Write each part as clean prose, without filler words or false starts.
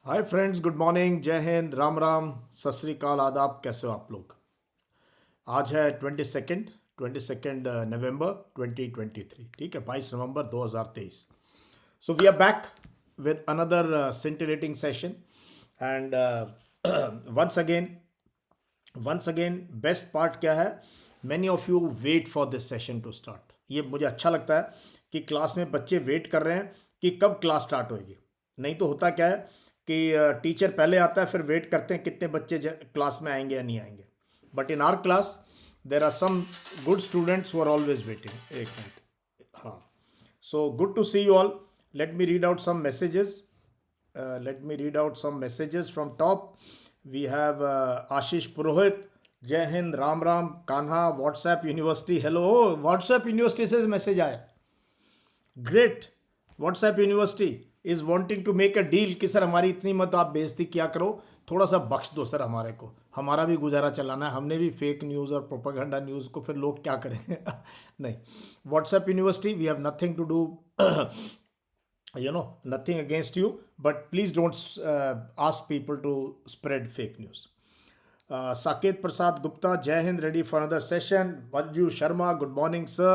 Hi friends, good morning, Jai Hind, Ram Ram, सत श्री अकाल, आदाब। कैसे हो आप लोग? आज है 22 नवंबर 2023। ठीक है, 22 नवंबर 2023। So we are back with another scintillating session and once again best part क्या है? Many of you wait for this session to start. ये मुझे अच्छा लगता है कि क्लास में बच्चे वेट कर रहे हैं कि कब क्लास स्टार्ट होगी। नहीं तो होता क्या है कि टीचर पहले आता है, फिर वेट करते हैं कितने बच्चे क्लास में आएंगे या नहीं आएंगे। But in our class there are some good students who are always waiting. एक मिनट। हाँ, so good to see you all. Let me read out some messages. From top. We have Ashish Purohit. Jai Hind, Ram Ram, Kanha, WhatsApp University. Hello, WhatsApp University says message आया. Great. WhatsApp University is wanting to make a deal कि sir हमारी इतनी मत आप बेइज्जती क्या करो, थोड़ा सा बख्श दो सर हमारे को, हमारा भी गुजारा चलाना है, हमने भी फेक न्यूज़ और प्रोपागेंडा न्यूज़ को फिर लोग क्या करेंगे। नहीं, WhatsApp university, we have nothing to do, nothing against you, but please don't ask people to spread fake news. Saket Prasad Gupta, Jai Hind, ready for another session. Vanju Sharma, good morning, sir.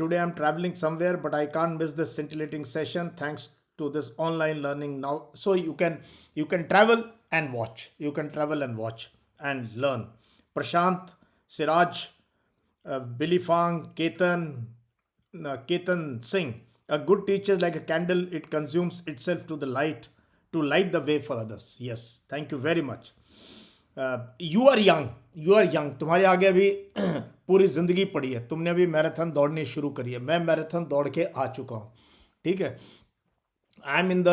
Today I'm traveling somewhere, but I can't miss this scintillating session thanks to this online learning now. So you can travel and watch. You can travel and watch and learn. Prashant, Siraj, Billy Fang, Ketan Singh. A good teacher is like a candle, it consumes itself to light the way for others. Yes, thank you very much. You are young, तुम्हारे आगे अभी पूरी ज़िंदगी पड़ी है, तुमने अभी marathon दौड़नी शुरू करी है। मैं मैराथन दौड़ के आ चुका हूँ। ठीक है, I am in the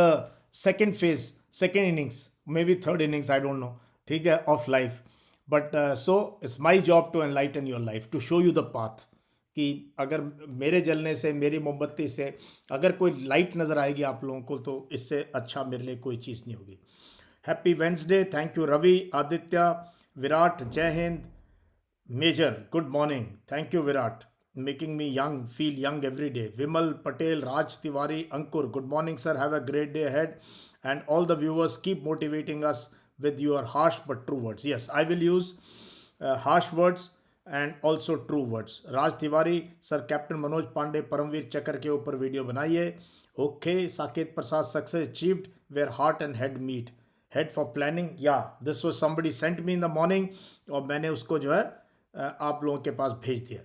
second innings, maybe third innings, I don't know. ठीक है, of life. But so it's my job to enlighten your life, to show you the path कि अगर मेरे जलने से, मेरी मोमबत्ती से अगर कोई लाइट नज़र आएगी आप लोगों को, तो इससे अच्छा मेरे लिए कोई चीज़ नहीं होगी। Happy Wednesday, thank you Ravi, Aditya, Virat, Jai Hind, major, good morning, thank you Virat, making me young, feel young every day. Vimal Patel, Raj Tiwari, Ankur, good morning sir, have a great day ahead and all the viewers keep motivating us with your harsh but true words. Yes, I will use harsh words and also true words. Raj Tiwari sir, captain Manoj Pandey Paramvir Chakra के ऊपर video बनाइए। Okay, Saket Prasad, success achieved where heart and head meet, head for planning. Yeah this was somebody sent me in the morning, और मैंने उसको जो है आप लोगों के पास भेज दिया।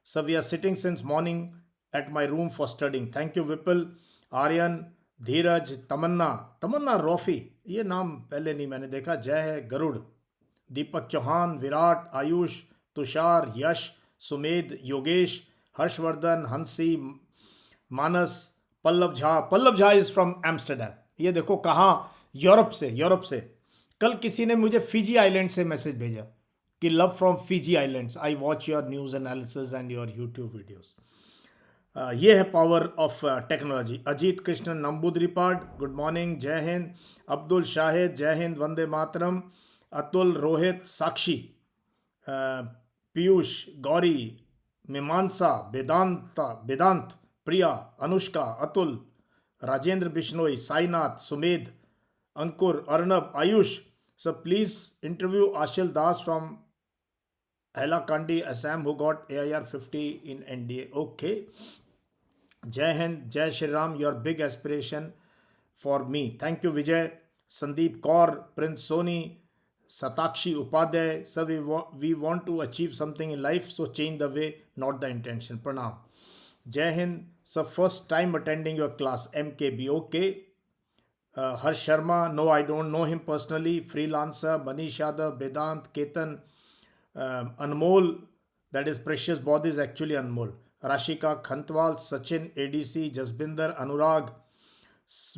So we are sitting since morning at my room for studying. Thank you Vipul, Aryan, Dheeraj, Tamanna Rofi, ये नाम पहले नहीं मैंने देखा। जय है गरुड़, दीपक चौहान, विराट, आयुष, तुषार, यश, Sumedh, Yogesh, Harshvardhan, Hansi, Manas, Pallav Jha is from Amsterdam. ये देखो कहाँ, यूरोप से। कल किसी ने मुझे फिजी आइलैंड से मैसेज भेजा कि love from Fiji islands, I watch your news analysis and your YouTube videos. ये है power of technology. Ajit Krishnan Namboodiripad, good morning, Jai Hind. Abdul Shahid, जय हिंद, वंदे मातरम। अतुल, रोहित, साक्षी, Piyush, Gauri, Mimansa, Vedant, Priya, Anushka, Atul, Rajendra Bishnoi, Sainath, Sumedh, Ankur, Arnab, Ayush. So please interview Ashil Das from Hailakandi, Assam, who got AIR 50 in NDA. Okay. Jai Hind, Jai Shri Ram, your big aspiration for me. Thank you, Vijay. Sandeep Kaur, Prince Soni, Satakshi Upadhyay. So we want to achieve something in life, so change the way, not the intention. Pranam. Jai Hind. So first time attending your class, MKB. Okay. Harsh Sharma, no, I don't know him personally. Freelancer, Manish Yadav, Vedant, Ketan, Anmol, that is Precious Bodhi is actually Anmol. Rashika Khantwal, Sachin, ADC, Jasbinder, Anurag.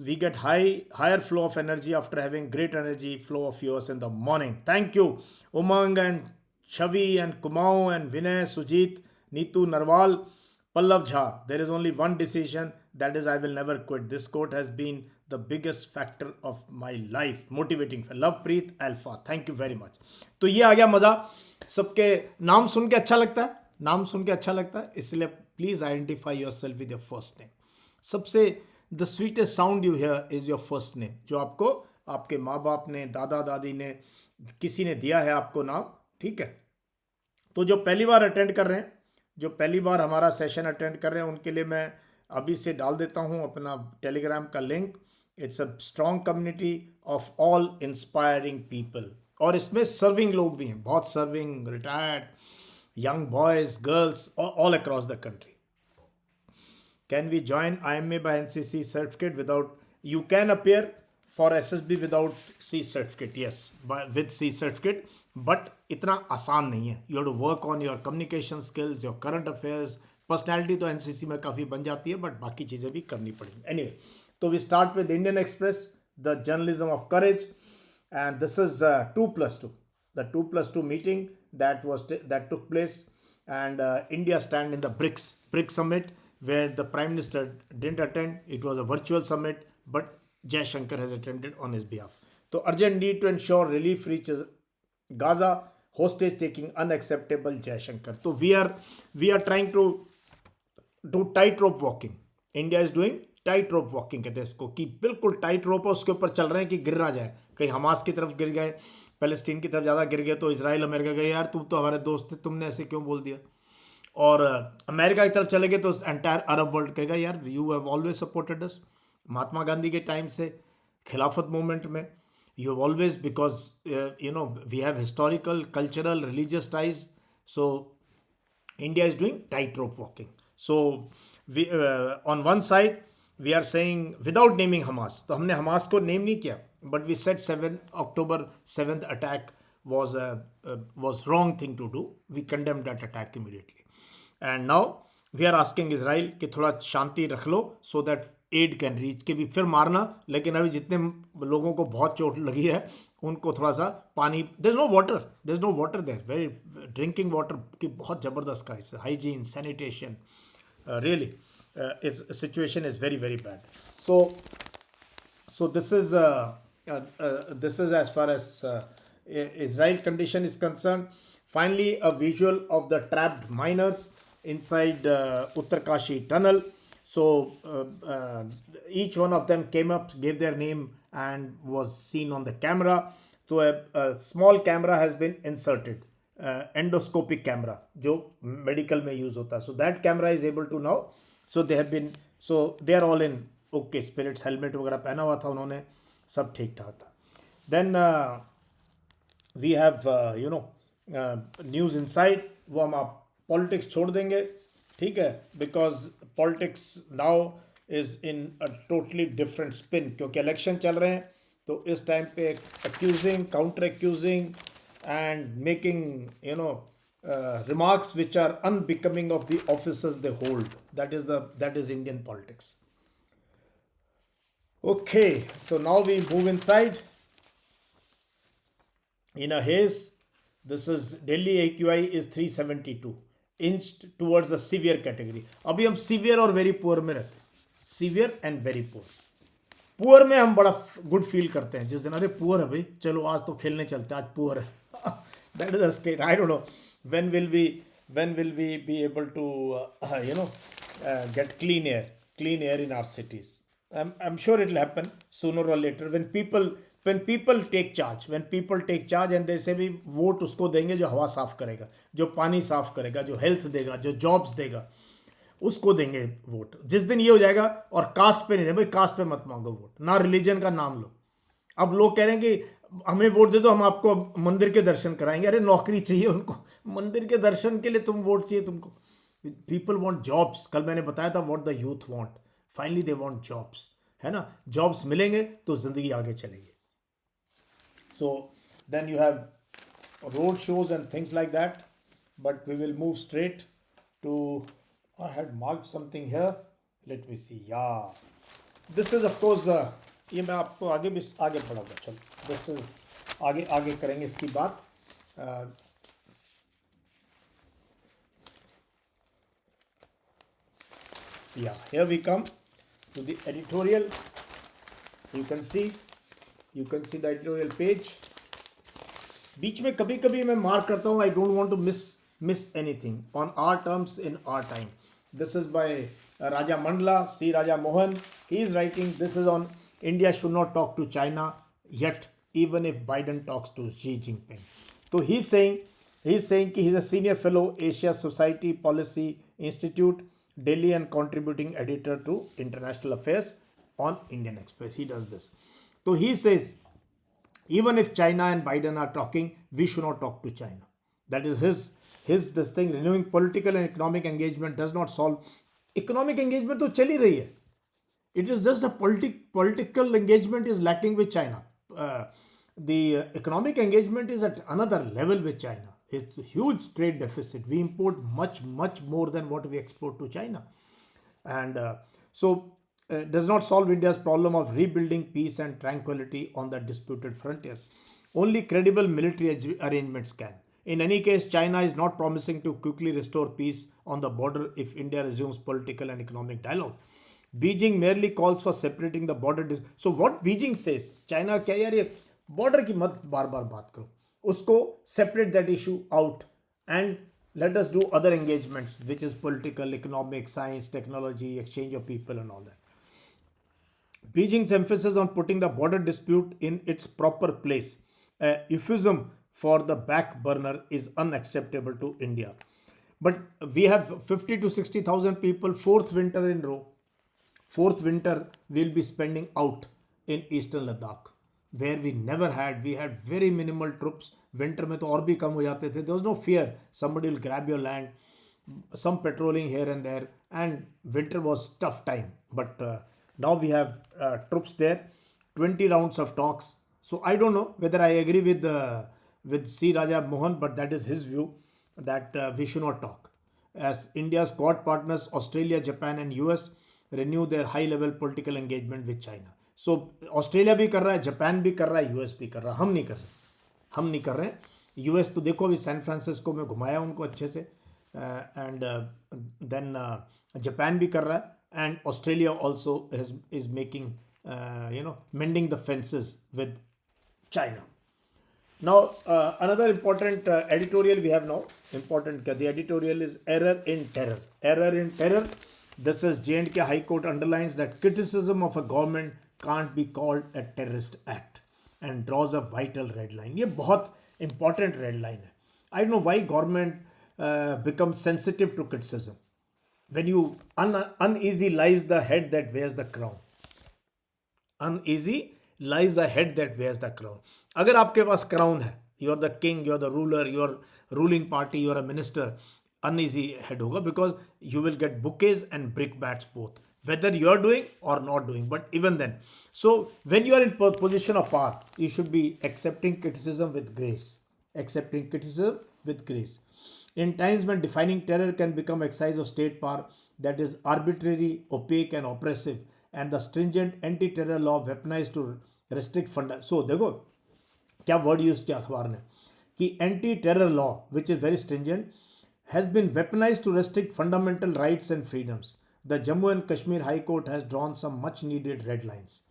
We get higher flow of energy after having great energy flow of yours in the morning. Thank you. Umang and Chavi and Kumau and Vinay, Sujit, Neetu Narwal, Pallav Jha. There is only one decision, that is I will never quit. This quote has been the biggest factor of my life. Motivating. Lovepreet Alpha. Thank you very much. तो ये आ गया मज़ा। सबके नाम सुन के अच्छा लगता है, इसलिए please identify your self with your first name. सबसे the sweetest sound you hear is your first name, जो आपको आपके माँ बाप ने, दादा दादी ने, किसी ने दिया है आपको नाम, ठीक है। तो जो पहली बार अटेंड कर रहे हैं, जो पहली बार हमारा सेशन अटेंड कर रहे हैं, उनके लिए मैं अभी से डाल देता हूँ अपना टेलीग्राम का link. It's a strong community of all inspiring people, और इसमें सर्विंग लोग भी हैं, बहुत serving, retired, young boys, girls, all across the country. Can we join IMA by NCC certificate without? You can appear for SSB without C certificate, yes, with C certificate, but इतना आसान नहीं है. You have to work on your communication skills, your current affairs, personality तो NCC में काफ़ी बन जाती है, but बाकी चीज़ें भी करनी पड़ेंगी. Anyway, तो we start with Indian Express, the journalism of courage, and this is 2+2. The 2+2 meeting that took place, and India stand in the BRICS summit, where the Prime Minister didn't attend. It was a virtual summit, but Jaishankar has attended on his behalf. So urgent need to ensure relief reaches Gaza, hostage taking unacceptable, Jaishankar. So we are trying to do tightrope walking. India is doing tightrope walking, कहते हैं इसको, कि बिल्कुल tight रोप है, उसके ऊपर चल रहे हैं कि गिर ना जाए, कहीं हमास की तरफ गिर गए, पैलेस्टीन की तरफ ज़्यादा गिर गए तो इजराइल अमेरिका गए, यार तुम तो हमारे दोस्त थे, तुमने ऐसे क्यों बोल दिया। और अमेरिका की तरफ चले गए तो एंटायर अरब वर्ल्ड कहेगा यार you have always supported us. Mahatma Gandhi के टाइम से खिलाफत मूवमेंट में you have always, because you know we have historical, cultural, religious ties, so India is doing tight rope walking. So we on one side we are saying without naming Hamas, तो हमने Hamas को name नहीं किया, but we said 7 October 7th attack was wrong thing to do. We condemned that attack immediately, and now we are asking Israel कि थोड़ा शांति रख लो so that aid can reach, के भी फिर मारना, लेकिन अभी जितने लोगों को बहुत चोट लगी है उनको थोड़ा सा पानी, there's no water there, very drinking water की बहुत ज़बरदस्त crisis, hygiene, sanitation, really situation is very very bad. So this is as far as Israel condition is concerned. Finally, a visual of the trapped miners inside Uttarkashi tunnel. So each one of them came up, gave their name, and was seen on the camera. So a small camera has been inserted, endoscopic camera, जो medical में use होता है. So that camera is able to now. So they are all in okay spirits, helmet वगैरह पहना हुआ था उन्होंने, सब ठीक ठाक था. Then we have news inside, वो हम आप पॉलिटिक्स छोड़ देंगे, ठीक है, because politics now is in a totally different spin, क्योंकि इलेक्शन चल रहे हैं, तो इस टाइम पे accusing, counter accusing and making remarks which are unbecoming of the offices they hold. That is Indian politics. Okay, so now we move inside. In a haze, this is Delhi AQI is 372, inched towards the severe category. अभी हम severe और very poor में रहते हैं, severe and very poor. Poor में हम बड़ा good feel करते हैं, जिस दिन अरे पुअर है भाई, चलो आज तो खेलने चलते हैं, आज पुअर है. That is a state. I don't know when will we be able to get clean air in our cities. I'm sure it will happen sooner or later when people take charge, and they say भी vote उसको देंगे जो हवा साफ करेगा, जो पानी साफ करेगा, जो हेल्थ देगा, जो जॉब्स देगा, उसको देंगे वोट. जिस दिन ये हो जाएगा, और कास्ट पे नहीं दे भाई, कास्ट पे मत मांगो वोट, ना रिलीजन का नाम लो. अब लोग कह रहे हैं कि हमें वोट दे दो, हम आपको मंदिर के दर्शन कराएंगे. अरे नौकरी चाहिए उनको, मंदिर के दर्शन के लिए तुम वोट चाहिए तुमको. People want jobs. कल मैंने बताया था what the youth want. Finally they want jobs, है ना. जॉब्स मिलेंगे तो जिंदगी आगे चलेगी. So then you have road shows and things like that, but we will move straight to, I had marked something here, let me see. Yeah this is of course, ये मैं आपको आगे पढ़ाऊंगा. चलो दिस इज आगे करेंगे इसकी बात. Yeah, here we come to the editorial. You can see the editorial page. बीच में कभी कभी मैं मार्क करता हूँ, I don't want to miss anything on our terms in our time. This is by Raja Mandla, C. Raja Mohan, he is writing, this is on India should not talk to China yet, even if Biden talks to Xi Jinping. So he's saying he's a senior fellow, Asia Society Policy Institute, Delhi, and contributing editor to International Affairs on Indian Express. He does this. So he says, even if China and Biden are talking, we should not talk to China. That is his this thing. Renewing political and economic engagement does not solve. Economic engagement तो चल ही रही है. It is just the political engagement is lacking with China. The economic engagement is at another level with China. It's a huge trade deficit. We import much more than what we export to China, and does not solve India's problem of rebuilding peace and tranquility on the disputed frontier. Only credible military arrangements can. In any case, China is not promising to quickly restore peace on the border if India resumes political and economic dialogue. Beijing merely calls for separating the border. So what Beijing says, China क्या यार ये border की मत बार बार बात करो, उसको separate that issue out and let us do other engagements, which is political, economic, science, technology, exchange of people and all that. Beijing's emphasis on putting the border dispute in its proper place, a euphemism for the back burner, is unacceptable to India. But we have 50 to 60,000 people, fourth winter in row. Fourth winter we'll be spending out in eastern Ladakh, where we had very minimal troops. Winter में तो और भी कम हो जाते थे. There was no fear. Somebody will grab your land, some patrolling here and there, and winter was tough time. But now we have troops there, 20 rounds of talks. So I don't know whether I agree with C. Raja Mohan, but that is his view that we should not talk. As India's Quad partners, Australia, Japan and US renew their high-level political engagement with China. So Australia भी कर रहा है, Japan भी कर रहा है, US भी कर रहा है. हम नहीं कर रहे हैं. US तो देखो अभी सैन फ्रांसिस्को में घुमाया उनको अच्छे से, and then Japan भी कर रहा है, and Australia also is making mending the fences with China. Now another important editorial we have now. The editorial is error in terror. Error in terror. This is J&K High Court underlines that criticism of a government can't be called a terrorist act and draws a vital red line. ये बहुत important red line है. I don't know why government becomes sensitive to criticism. When you uneasy lies the head that wears the crown. Uneasy lies the head that wears the crown. अगर आपके पास crown है, you are the king, you are the ruler, you are ruling party, you are a minister, uneasy head hoga, because you will get bouquets and brickbats both, whether you are doing or not doing. But even then, so when you are in position of power, you should be accepting criticism with grace. Accepting criticism with grace. In times when defining terror can become exercise of state power that is arbitrary, opaque and oppressive, and the stringent anti-terror law weaponized to restrict fund. So देखो क्या word use किया अखबार ने कि anti-terror law, which is very stringent, has been weaponized to restrict fundamental rights and freedoms. The Jammu and Kashmir High Court has drawn some much needed red lines,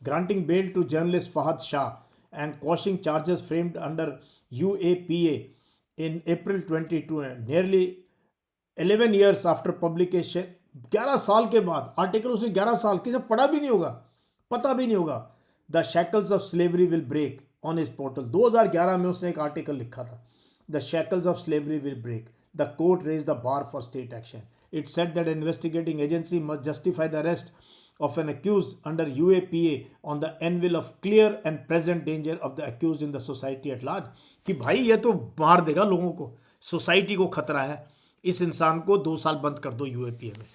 granting bail to journalist Fahad Shah and quashing charges framed under UAPA in April 22, nearly 11 years after publication. 11 साल के बाद article उसे 11 साल किसे पढ़ा भी नहीं होगा, पता भी नहीं होगा. The shackles of slavery will break on his portal. 2011 में उसने एक आर्टिकल लिखा था. The shackles of slavery will break. The court raised the bar for state action. It said that an investigating agency must justify the arrest of an accused under UAPA on the anvil of clear and present danger of the accused in the society at large. कि भाई ये तो मार देगा लोगों को, society को खतरा है, इस इंसान को 2 साल बंद कर दो UAPA में.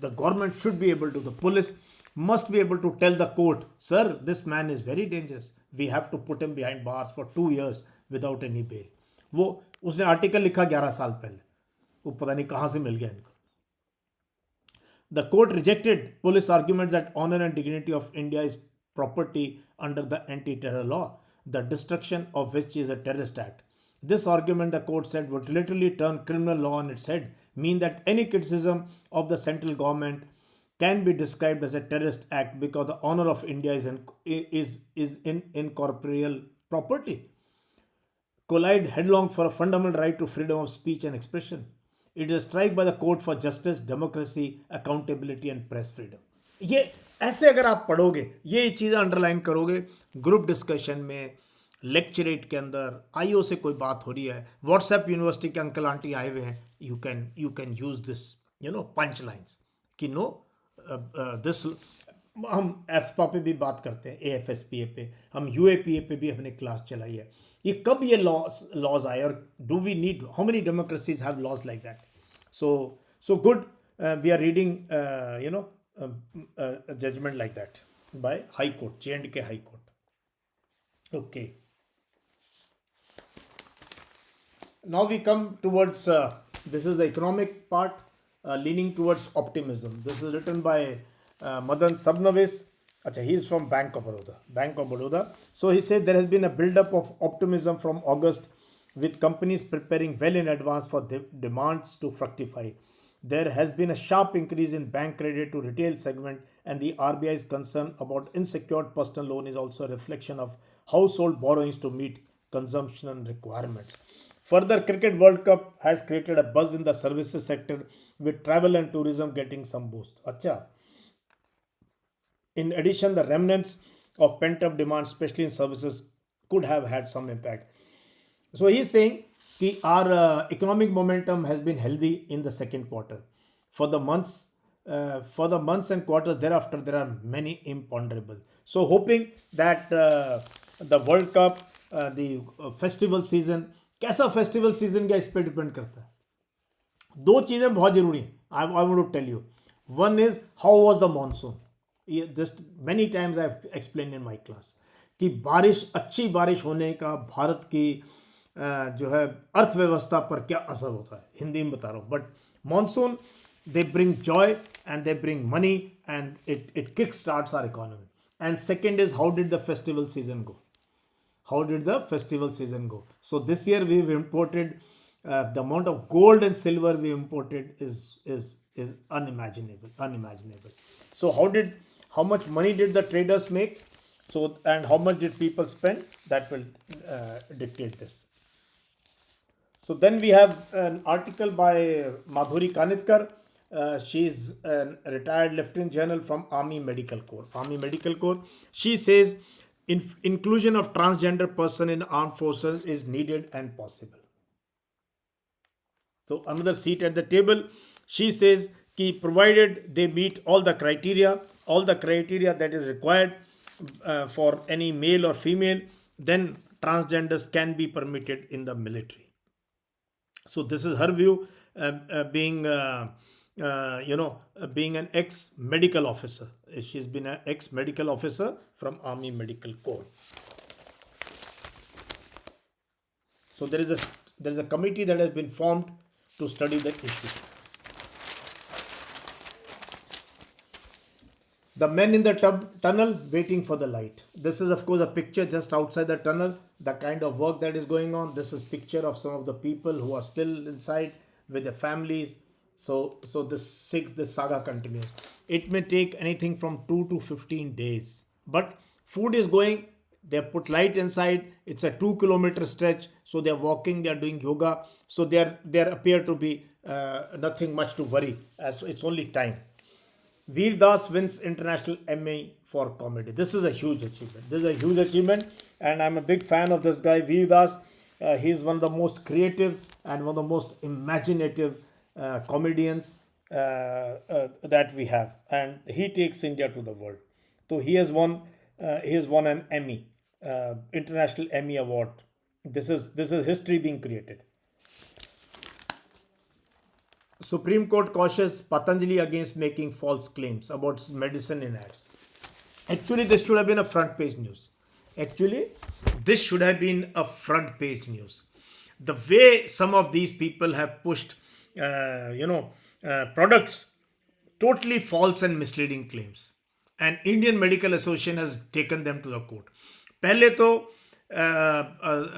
The government should be able to, the police must be able to tell the court, sir, this man is very dangerous. We have to put him behind bars for 2 years without any bail. वो उसने article लिखा 11 साल पहले, वो पता नहीं कहाँ से मिल गया इनको. The court rejected police arguments that honor and dignity of India is property under the anti-terror law, the destruction of which is a terrorist act. This argument, the court said, would literally turn criminal law on its head, mean that any criticism of the central government can be described as a terrorist act because the honor of India is incorporeal property. Collide headlong for a fundamental right to freedom of speech and expression. It is a strike by the court for justice, democracy, accountability and press freedom. ये ऐसे अगर आप पढ़ोगे, ये चीज़ें underline करोगे, group discussion में, lecturette के अंदर, आईओ से कोई बात हो रही है, व्हाट्सएप यूनिवर्सिटी के अंकल आंटी आए हुए हैं, you can use this punch lines कि नो दिस. हम एफपा पे भी बात करते हैं, एएफएसपीए पे, हम यूएपीए पे भी हमने क्लास चलाई है. ये कब ये लॉज आए और do we need, how many democracies have laws like that. So good, we are reading a judgment like that by High Court, J&K High Court. Okay. Now we come towards, this is the economic part, leaning towards optimism. This is written by Madan Sabnavis. Achha, he is from Bank of Baroda. So he said there has been a build-up of optimism from August, with companies preparing well in advance for demands to fructify. There has been a sharp increase in bank credit to retail segment, and the RBI's concern about unsecured personal loan is also a reflection of household borrowings to meet consumption requirements. Further, Cricket World Cup has created a buzz in the services sector, with travel and tourism getting some boost. Acha. In addition, the remnants of pent-up demand, especially in services, could have had some impact. So he is saying that our economic momentum has been healthy in the second quarter. For the months and quarters thereafter, there are many imponderables. So hoping that the World Cup, the festival season, कैसा festival season क्या इस पर depend करता है. दो चीज़ें बहुत ज़रूरी हैं. I want to tell you. One is how was the monsoon. This many times I have explain in my class कि बारिश, अच्छी बारिश होने का भारत की जो है अर्थव्यवस्था पर क्या असर होता है, हिंदी में बता रहा हूँ. But monsoon, they bring joy and they bring money and it kick starts our economy. And second is how did the festival season go. How did the festival season go? So this year we've imported the amount of gold and silver we imported is unimaginable. So how much money did the traders make? So, and how much did people spend? That will dictate this. So then we have an article by Madhuri Kanitkar. She's a retired Lieutenant General from Army Medical Corps. She says inclusion of transgender person in armed forces is needed and possible. So another seat at the table. She says कि provided they meet all the criteria that is required for any male or female, then transgenders can be permitted in the military. So this is her view, being an ex-medical officer. She's been an ex-medical officer from Army Medical Corps. So there is a committee that has been formed to study the issue. The men in the tunnel waiting for the light. This is of course a picture just outside the tunnel, the kind of work that is going on. This is picture of some of the people who are still inside with their families. So this saga continues. It may take anything from 2 to 15 days. But food is going. They have put light inside. It's a 2-kilometer stretch. So they are walking. They are doing yoga. So there appear to be nothing much to worry, as it's only time. Veer Das wins International Emmy for comedy. This is a huge achievement. And I'm a big fan of this guy, Veer Das. He is one of the most creative and one of the most imaginative comedians that we have, and he takes India to the world. So he has won an Emmy, International Emmy Award. This is history being created. Supreme Court cautions Patanjali against making false claims about medicine in ads. Actually, this should have been a front page news. The way some of these people have pushed products, totally false and misleading claims, and Indian Medical Association has taken them to the court. Pehle to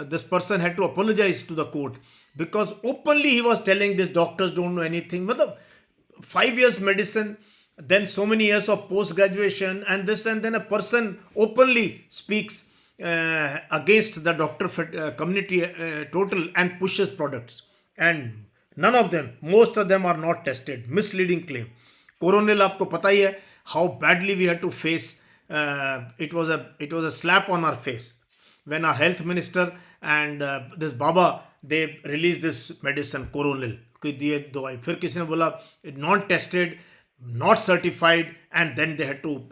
this person had to apologize to the court because openly he was telling these doctors don't know anything. 5 years medicine, then so many years of post-graduation and this, and then a person openly speaks against the doctor community total and pushes products and None of them, most of them are not tested. Misleading claim. Coronal, आपको पता ही है how badly we had to face. It was a slap on our face when our health minister and this Baba, they released this medicine Coronal. कि दिए दवाई, फिर किसी ने बोला non tested, not certified, and then they had to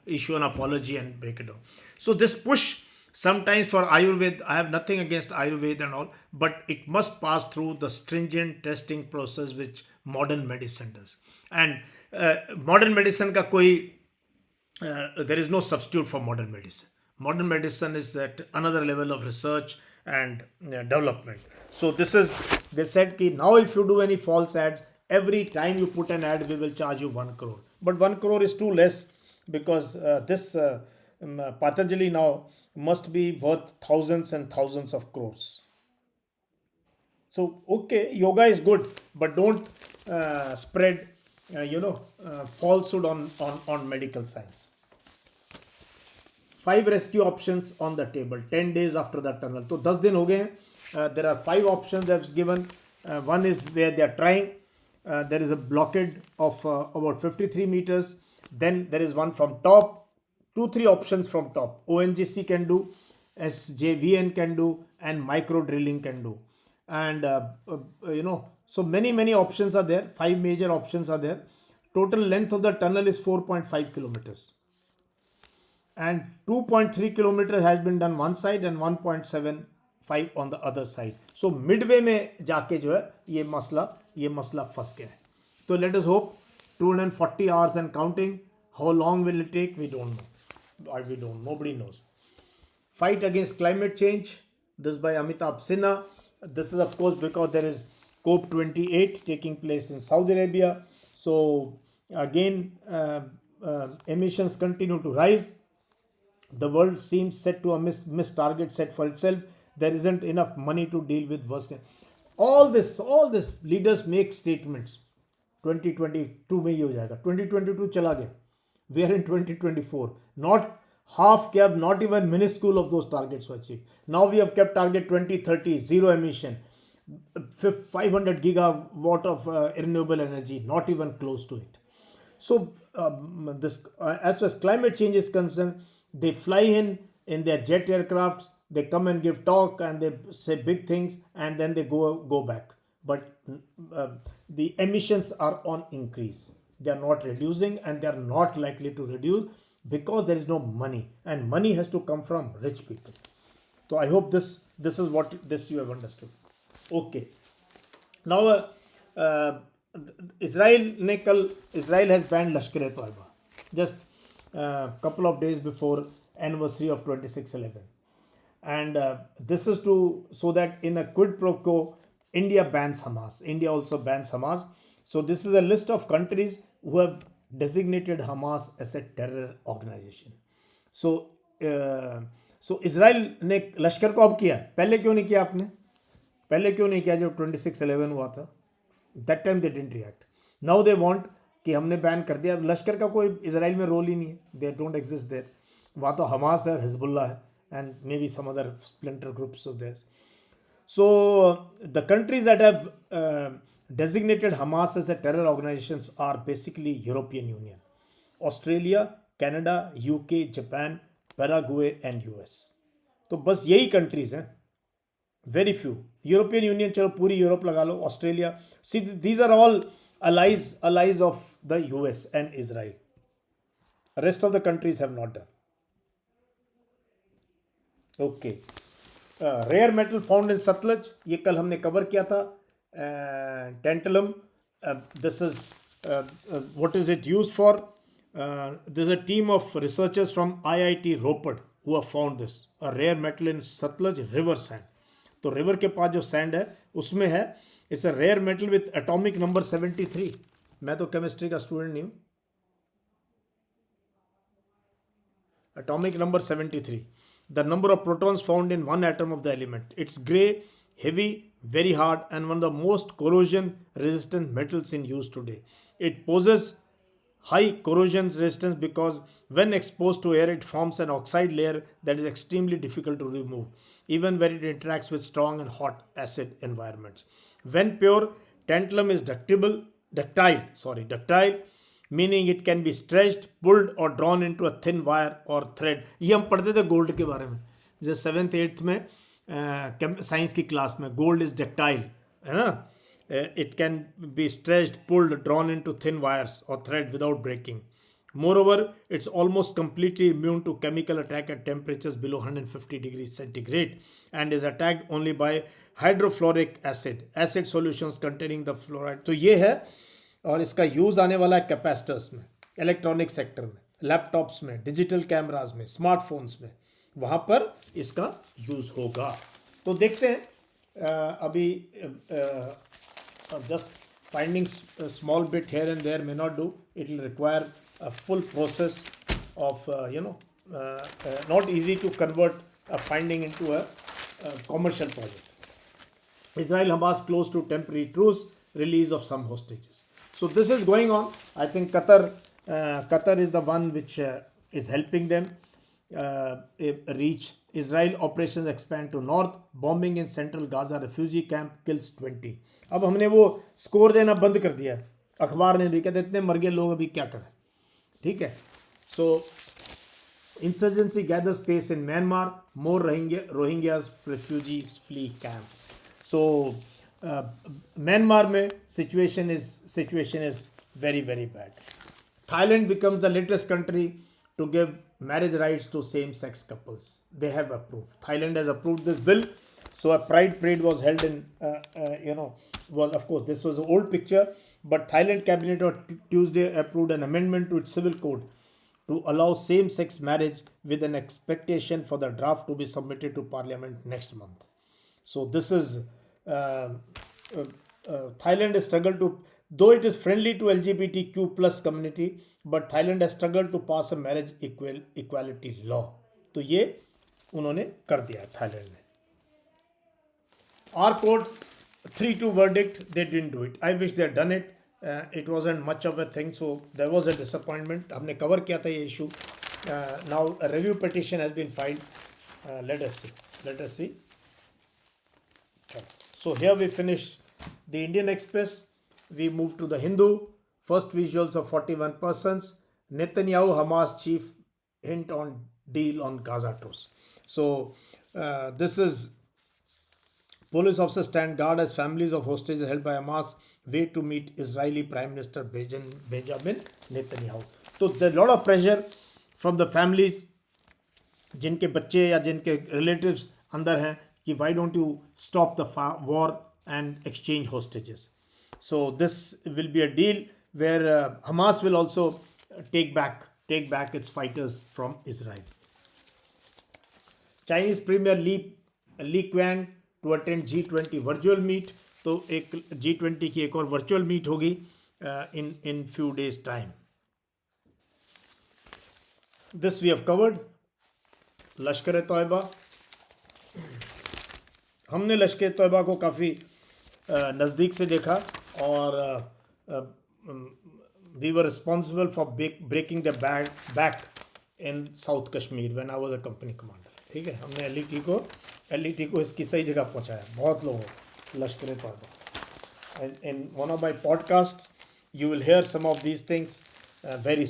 issue an apology and break it down. So this push sometimes for Ayurveda, I have nothing against Ayurveda and all, but it must pass through the stringent testing process which modern medicine does. And modern medicine का कोई there is no substitute for modern medicine. Modern medicine is at another level of research and development. So this is, they said ki now if you do any false ads, every time you put an ad, we will charge you 1 crore. But 1 crore is too less because this Patanjali now must be worth thousands and thousands of crores. So, okay, yoga is good, but don't spread, falsehood on medical science. 5 rescue options on the table 10 days after the tunnel. So 10 दिन हो गए हैं. There are 5 options that's given. One is where they are trying. There is a blockade of about 53 meters. Then there is one from top. 2-3 options from top. ONGC can do, SJVN can do, and micro drilling can do. And so many options are there. 5 major options are there. Total length of the tunnel is 4.5 kilometers. And 2.3 kilometers has been done one side and 1.75 on the other side. So midway में जाके जो है ये मसला फंस गया है. So let us hope 240 hours and counting. How long will it take? We don't know. We don't. Nobody knows. Fight against climate change. This by Amitabh Sinha. This is of course because there is COP28 taking place in Saudi Arabia. So again, emissions continue to rise. The world seems set to a miss target set for itself. There isn't enough money to deal with worst. All this leaders make statements. 2022 में ही हो जाएगा. 2022 चला गया. We are in 2024. Not half kept, not even minuscule of those targets were achieved. Now we have kept target 2030, zero emission, 500 gigawatt of renewable energy, not even close to it. So this, as far as climate change is concerned, they fly in their jet aircrafts, they come and give talk and they say big things and then they go back. But the emissions are on increase. They are not reducing and they are not likely to reduce because there is no money, and money has to come from rich people. So I hope this is what you have understood. Okay. Now Israel has banned Lashkar-e-Toiba just a couple of days before anniversary of 26/11, and this is so that in a quid pro quo, India bans Hamas. India also bans Hamas. So this is a list of countries who have designated Hamas as a terror organization. So Israel ने लश्कर को अब किया, पहले क्यों नहीं किया आपने? पहले क्यों नहीं किया जब 26/11 हुआ था? That time they didn't react. Now they want कि हमने बैन कर दिया. लश्कर का कोई इजराइल में रोल ही नहीं है. They don't exist there. वहाँ तो हमास है, हिजबुल्लाह है, and maybe some other splinter groups of theirs. So the countries that have designated Hamas as a terror organizations are basically European Union, Australia, Canada, UK, Japan, Paraguay and US. तो बस यही countries हैं. Very few. European Union चलो पूरी Europe लगा लो, Australia. See, these are all allies of the US and Israel. The rest of the countries have not done. Okay. Rare metal found in Satluj, ये कल हमने cover किया था. Tantalum, this is what is it used for? There's a team of researchers from IIT Ropar who have found this, a rare metal in Satluj river sand. तो river के पास जो sand है उसमें है, it's a rare metal with atomic number 73. मैं तो chemistry का स्टूडेंट नहीं हूँ. Atomic number 73. The number of protons found in one atom of the element. It's grey, heavy, very hard, and one of the most corrosion resistant metals in use today. It poses high corrosion resistance because when exposed to air it forms an oxide layer that is extremely difficult to remove even when it interacts with strong and hot acid environments. When pure, Tantalum is ductile, meaning it can be stretched, pulled or drawn into a thin wire or thread. ये हम पढ़ते थे gold के बारे में, जैसे 7th 8th में science की क्लास में, गोल्ड इज डक्टाइल, है ना. It can be stretched, pulled, drawn into thin wires or thread without breaking. Moreover, it's almost completely immune to chemical attack at temperatures below 150 degrees centigrade and is attacked only by hydrofluoric acid solutions containing the fluoride. तो ये है, और इसका use आने वाला है capacitors में, electronic sector में, लैपटॉप्स में, डिजिटल कैमरास में, स्मार्टफोन्स में, वहाँ पर इसका यूज होगा. तो देखते हैं अभी just finding a small bit here and there may not do. It will require a full process of not easy to convert a finding into a commercial project. Israel Hamas close to temporary truce, release of some hostages. So this is going on. I think Qatar is the one which is helping them reach. Israel operations expand to north. Bombing in central Gaza refugee camp kills 20. अब हमने वो score देना बंद कर दिया, अखबार ने भी, कहते इतने मर गए लोग, अभी क्या करें. ठीक है. So insurgency gather space in Myanmar, more Rohingyas refugees flee camps. So Myanmar में situation is very very bad. Thailand becomes the latest country to give marriage rights to same-sex couples. They have approved. Thailand has approved this bill. So a pride parade was held in, of course, this was an old picture, but Thailand cabinet on Tuesday approved an amendment to its civil code to allow same-sex marriage with an expectation for the draft to be submitted to parliament next month. So this is, Thailand has struggled to, though it is friendly to LGBTQ plus community, but Thailand has struggled to pass a marriage equality law. तो ये उन्होंने कर दिया Thailand ने. Our court 3-2 verdict, they didn't do it. I wish they had done it. It wasn't much of a thing, so there was a disappointment. हमने cover किया था ये issue. Now a review petition has been filed. Let us see. So here we finish the Indian Express. We move to the Hindu. First visuals of 41 persons. Netanyahu Hamas chief hint on deal on Gaza truce. So this is police officers stand guard as families of hostages held by Hamas wait to meet Israeli Prime Minister Benjamin Netanyahu. So there's a lot of pressure from the families जिनके बच्चे या जिनके relatives अंदर हैं कि why don't you stop the war and exchange hostages. So this will be a deal where Hamas will also take back its fighters from Israel. Chinese Premier Li Qiang to attend G20 virtual meet. तो एक G20 की एक और virtual meet होगी in few days time. This we have covered. लश्कर-ए-तौयबा, हमने लश्कर-ए-तौयबा को काफ़ी नज़दीक से देखा और we were responsible for breaking the back in South Kashmir when I was a company commander. ठीक है, हमने LET को इसकी सही जगह पहुंचाया, बहुत लोगों लश्कर-ए-तौयबा. In one of my podcasts you will hear some of these things very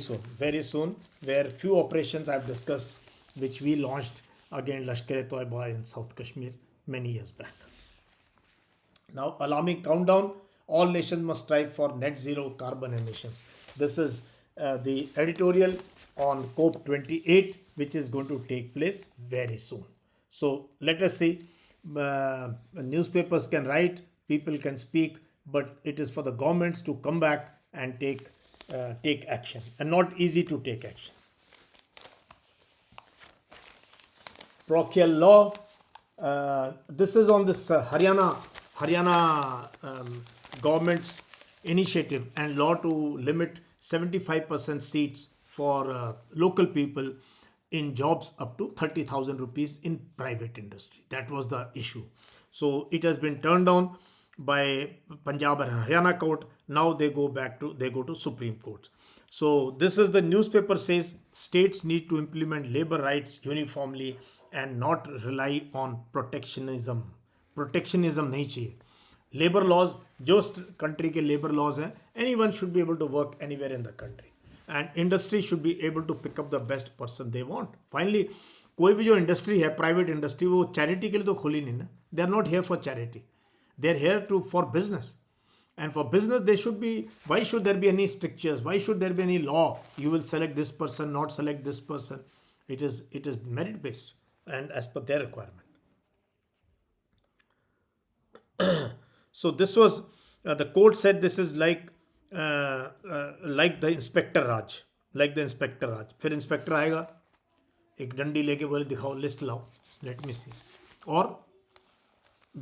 soon, where few operations I have discussed which we launched against Lashkar-e-Taiba in South Kashmir many years back. Now, alarming countdown. All nations must strive for net zero carbon emissions. This is the editorial on COP28, which is going to take place very soon. So let us see. Newspapers can write, people can speak, but it is for the governments to come back and take action, and not easy to take action. Parochial law. This is on this Haryana government's initiative and law to limit 75% seats for local people in jobs up to 30,000 rupees in private industry. That was the issue. So it has been turned down by Punjab and Haryana court. Now they go to Supreme Court. So this is the newspaper says states need to implement labor rights uniformly and not rely on protectionism. Protectionism नहीं चाहिए. Labour laws, जो country के labour laws हैं, anyone should be able to work anywhere in the country and industry should be able to pick up the best person they want. Finally कोई भी जो industry है, private industry, वो charity के लिए तो खोली नहीं ना. They are not here for charity, they are here to for business. And for business, they should be, why should there be any strictures? Why should there be any law? You will select this person, not select this person. It is merit based and as per their requirement. So this was, the court said this is like the inspector Raj. Like the inspector Raj. फिर inspector आएगा, एक डंडी लेके बोले दिखाओ, list लाओ, let me see. Or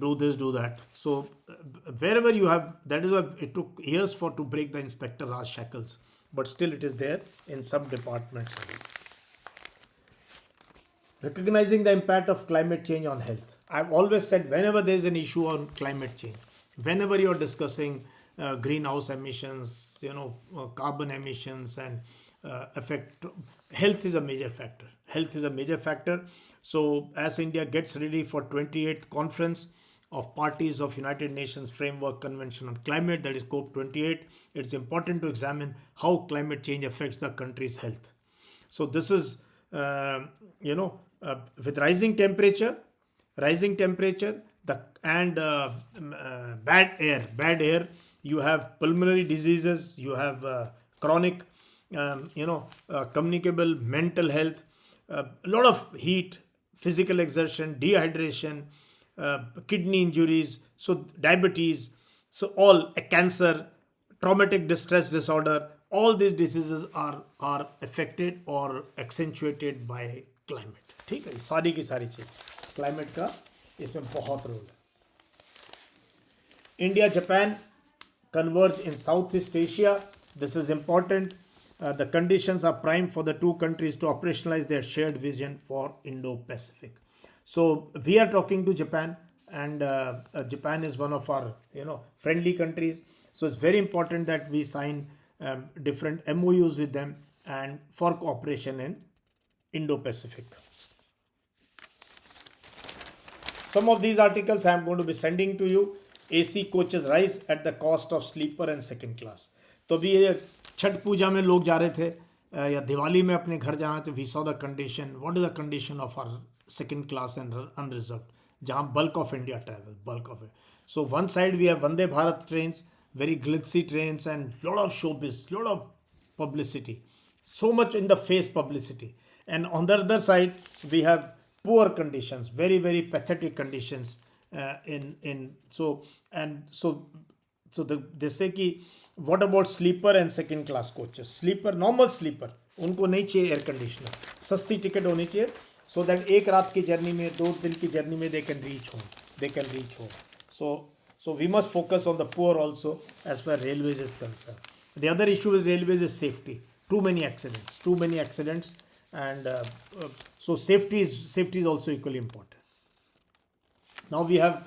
do this, do that. So wherever you have, that is why it took years to break the inspector Raj shackles, but still it is there in some departments. Recognizing the impact of climate change on health. I've always said whenever there is an issue on climate change, whenever you're discussing greenhouse emissions, carbon emissions and affect, health is a major factor. Health is a major factor. So as India gets ready for 28th conference of parties of United Nations Framework Convention on Climate, that is COP28, it's important to examine how climate change affects the country's health. So this is, with rising temperature, and bad air, you have pulmonary diseases, you have chronic, communicable mental health, a lot of heat, physical exertion, dehydration, kidney injuries, so diabetes, so all cancer, traumatic distress disorder, all these diseases are affected or accentuated by climate. ठीक है, सारी की सारी चीज climate का इसमें बहुत role है. India Japan converge in Southeast Asia. This is important. The conditions are prime for the two countries to operationalize their shared vision for Indo-Pacific. So we are talking to Japan, and Japan is one of our friendly countries. So it's very important that we sign different MOUs with them and for cooperation in Indo-Pacific. Some of these articles I am going to be sending to you. AC coaches rise at the cost of sleeper and second class. तो अभी ये छठ पूजा में लोग जा रहे थे या दिवाली में अपने घर जाना, तो we saw the condition, what is the condition of our second class and unreserved, जहाँ bulk of India travel, bulk of it. So one side we have Vande Bharat trains, very glitzy trains and lot of showbiz, lot of publicity, so much in the face publicity. And on the other side, we have poor conditions, very, very pathetic conditions they say कि what about sleeper and second class coaches? Sleeper, normal sleeper, उनको नहीं चाहिए air conditioner, सस्ती ticket होनी चाहिए, so that एक रात की जर्नी में, 2 दिन की जर्नी में they can reach home. So we must focus on the poor also as far as railways is concerned. The other issue with railways is safety. Too many accidents, and so safety is also equally important. Now we have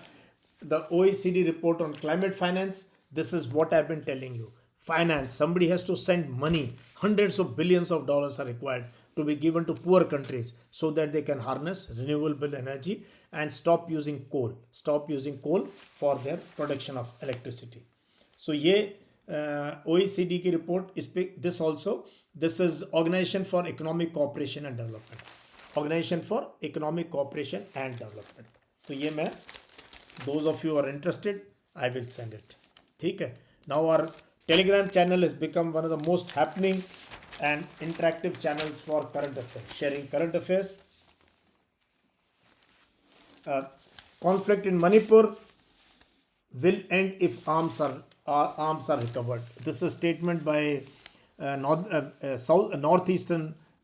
the OECD report on climate finance. This is what I've been telling you. Finance, somebody has to send money. Hundreds of billions of dollars are required to be given to poor countries so that they can harness renewable energy and stop using coal for their production of electricity. So ये OECD की report, इस पे this is Organization for Economic Cooperation and Development. तो ये मैं, those of you who are interested, I will send it. ठीक है. Now our Telegram channel has become one of the most happening and interactive channels for current affairs, sharing current affairs. Conflict in Manipur will end if arms are recovered. This is a statement by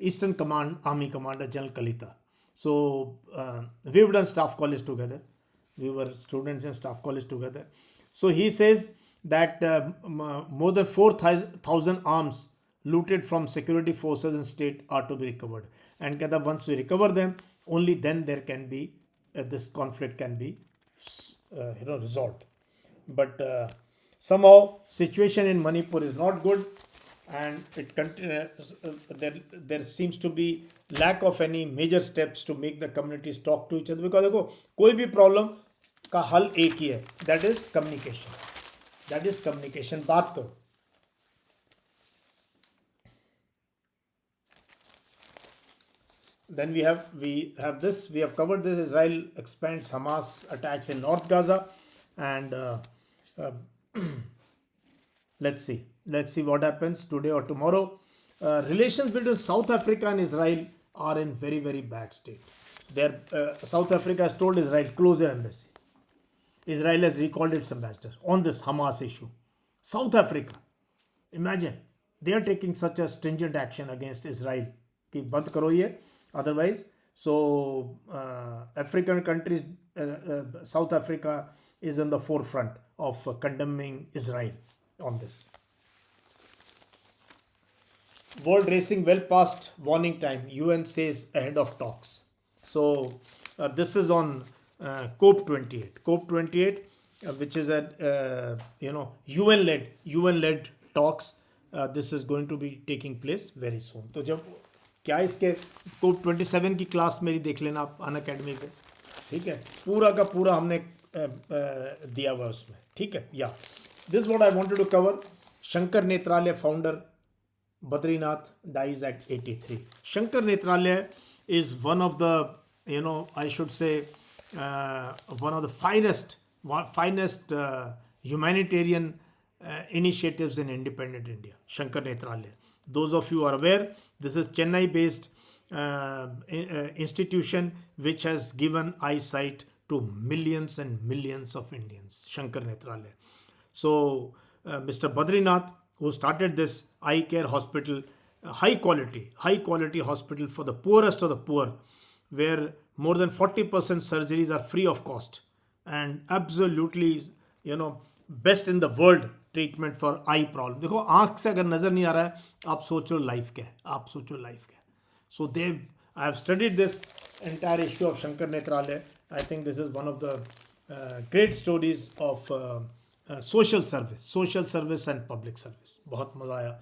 Eastern Command Army Commander General Kalita. So we've done staff college together. We were students in staff college together. So he says that more than 4,000 arms looted from security forces in state are to be recovered. And once we recover them, only then there can be this conflict can be resolved. But somehow situation in Manipur is not good, and there seems to be lack of any major steps to make the communities talk to each other. Because देखो कोई भी problem का हल एक ही है, that is communication, बात करो. Then we have this. We have covered this. Israel expands Hamas attacks in North Gaza, and uh, let's see what happens today or tomorrow. Relations between South Africa and Israel are in very very bad state. South Africa has told Israel close your embassy. Israel has recalled its ambassador on this Hamas issue. South Africa, imagine, they are taking such a stringent action against Israel कि बंद करो ये, otherwise. So African countries, South Africa is in the forefront of condemning Israel on this. World racing well past warning time, UN says ahead of talks. So this is on COP28, which is a UN-led talks. This is going to be taking place very soon. तो जब क्या इसके COP27 की class मेरी देख लेना आप Unacademy पे, ठीक है, पूरा का पूरा हमने दिया हुआ उसमें, ठीक है. या this what I wanted to cover. Sankara Nethralaya founder Badrinath dies at 83. Shankar Netralaya is one of the, I should say, one of the finest humanitarian initiatives in independent India. Shankar Netralaya. Those of you are aware, this is Chennai-based institution which has given eyesight to millions and millions of Indians. Shankar Netralaya. So, Mr. Badrinath, who started this eye care hospital, high quality hospital for the poorest of the poor, where more than 40% surgeries are free of cost, and absolutely, best in the world treatment for eye problem. देखो आँख से अगर नज़र नहीं आ रहा है, आप सोचो लाइफ क्या है, So I have studied this entire issue of Shankar Netralaya. I think this is one of the great stories of social service and public service. बहुत मजा आया.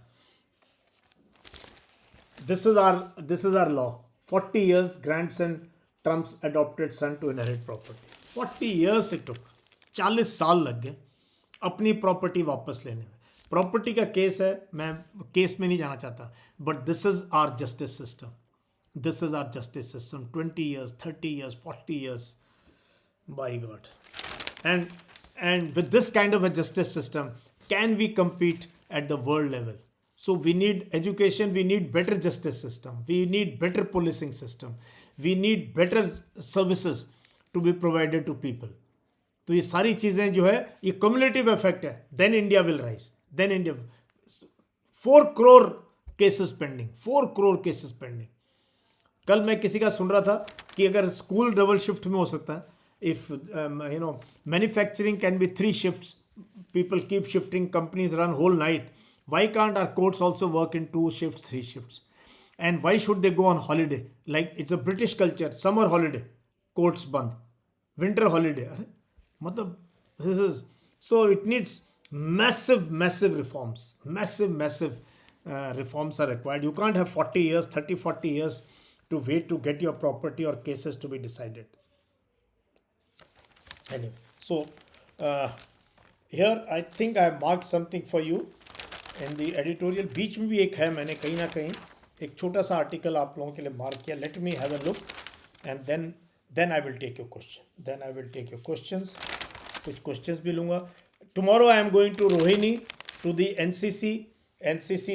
This is our law. 40 years grandson Trump's adopted son to inherit property. 40 years it took. 40 साल लग गए अपनी property वापस लेने में. प्रॉपर्टी का केस है, मैं केस में नहीं जाना चाहता, but this is our justice system. 20 years, 30 years, 40 years, by God. And with this kind of a justice system, can we compete at the world level? So we need education, we need better justice system, we need better policing system, we need better services to be provided to people. तो ये सारी चीज़ें जो है ये cumulative effect है. Then India will rise. 4 crore cases pending. कल मैं किसी का सुन रहा था कि अगर स्कूल डबल शिफ्ट में हो सकता है, if manufacturing can be 3 shifts, people keep shifting, companies run whole night, why can't our courts also work in 2 shifts, 3 shifts? And why should they go on holiday? Like it's a British culture, summer holiday, courts band, winter holiday. मतलब this is, so it needs massive reforms. Massive reforms are required. You can't have 40 years to wait to get your property or cases to be decided. Anyway, so here I think I have marked something for you in the editorial. बीच में भी एक है, मैंने कहीं ना कहीं एक छोटा सा आर्टिकल आप लोगों के लिए मार्क किया. Let me have a look and then I will take your question. Questions. कुछ questions भी लूँगा. Tomorrow I am going to Rohini to the NCC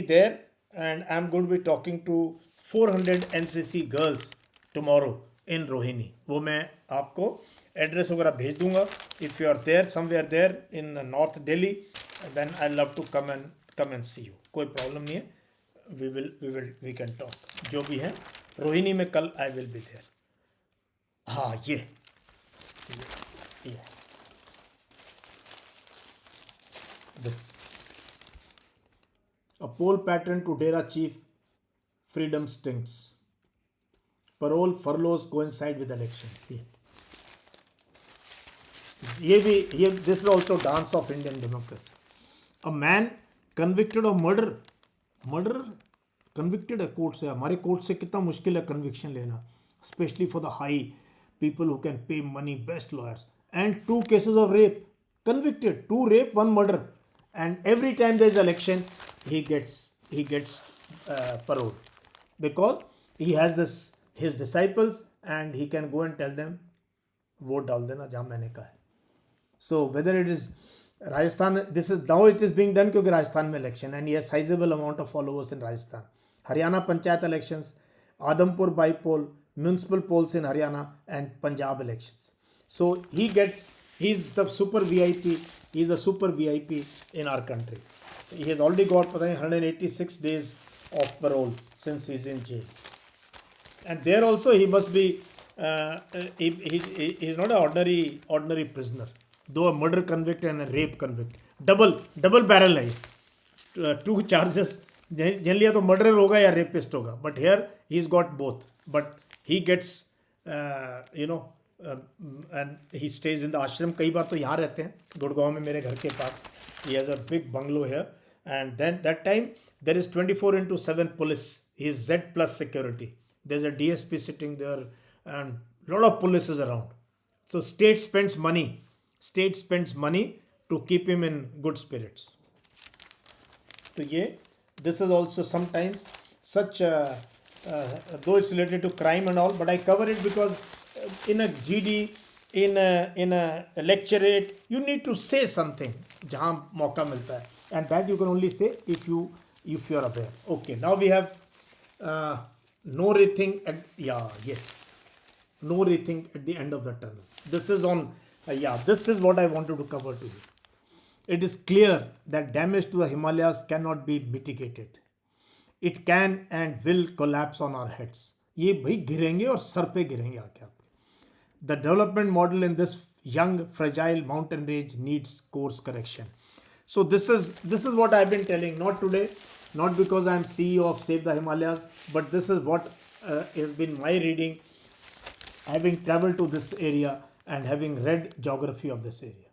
there, and I am going to be talking to 400 NCC girls tomorrow in Rohini. वो मैं आपको address वगैरह भेज दूंगा. If you are there somewhere there in North Delhi, then I love to come and see you. कोई problem नहीं है. We can talk. जो भी है रोहिणी में कल I will be there. हाँ ये this a poll pattern to Dera chief, freedom stinks, parole furloughs coincide with elections. This is also dance of Indian democracy. A man convicted of murder convicted है court से. हमारे court से कितना मुश्किल है conviction लेना, especially for the high people who can pay money, best lawyers, and 2 cases of rape. Convicted, 2 rape, 1 murder. And every time there is election, he gets parole. Because he has his disciples and he can go and tell them, vote dal dena jahan maine kaha hai. So whether it is Rajasthan, this is now it is being done because Rajasthan mein election and he has sizable amount of followers in Rajasthan. Haryana Panchayat elections, Adhampur by-poll, municipal polls in Haryana and Punjab elections. So he's the super VIP, he's the super VIP in our country. He has already got 186 days of parole since he's in jail. And there also he must be, he's not an ordinary prisoner. Though a murder convict and a rape convict. Double barrel hai. 2 charges. Generally तो murderer होगा या rapist होगा. But here he's got both. But he gets, and he stays in the ashram. कई बार तो यहाँ रहते हैं. गुड़गांव में मेरे घर के पास. He has a big bungalow here. And then that time there is 24/7 police. He is Z plus security. There's a DSP sitting there and a lot of police is around. So state spends money to keep him in good spirits. So this is also sometimes such though it's related to crime and all, but I cover it because in a GD, in a lecturate, you need to say something जहाँ मौका मिलता है, and that you can only say if you are aware. Okay, now we have no rethink no rethink at the end of the tunnel. This is on this is what I wanted to cover to you. It is clear that damage to the Himalayas cannot be mitigated. It can and will collapse on our heads. ये भाई गिरेंगे और sir पे गिरेंगे आके आपके. The development model in this young fragile mountain range needs course correction. So this is what I've been telling, not today, not because I'm CEO of Save the Himalayas, but this is what has been my reading, having traveled to this area and having read geography of this area.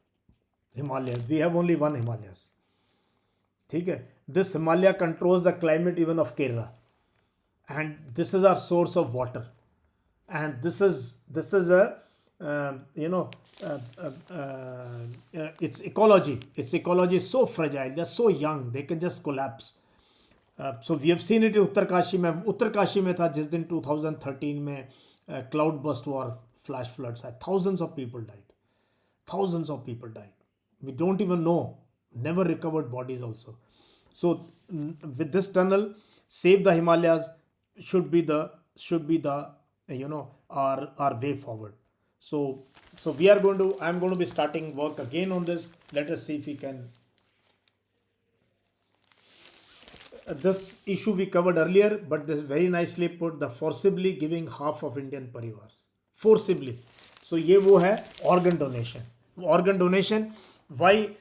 Himalayas, we have only one Himalayas. ठीक है? This Himalaya controls the climate even of Kerala, and this is our source of water, and this is a its ecology is so fragile. They're so young, they can just collapse. So we have seen it in Uttarkashi में था जिस दिन 2013 में cloud burst war, flash floods, thousands of people died. We don't even know, never recovered bodies also. So with this tunnel, Save the Himalayas should be the our way forward. So I'm going to be starting work again on this. Let us see if we can. This issue we covered earlier, but this is very nicely put, the forcibly giving half of Indian parivars. Forcibly. So ये वो है organ donation. Organ donation, why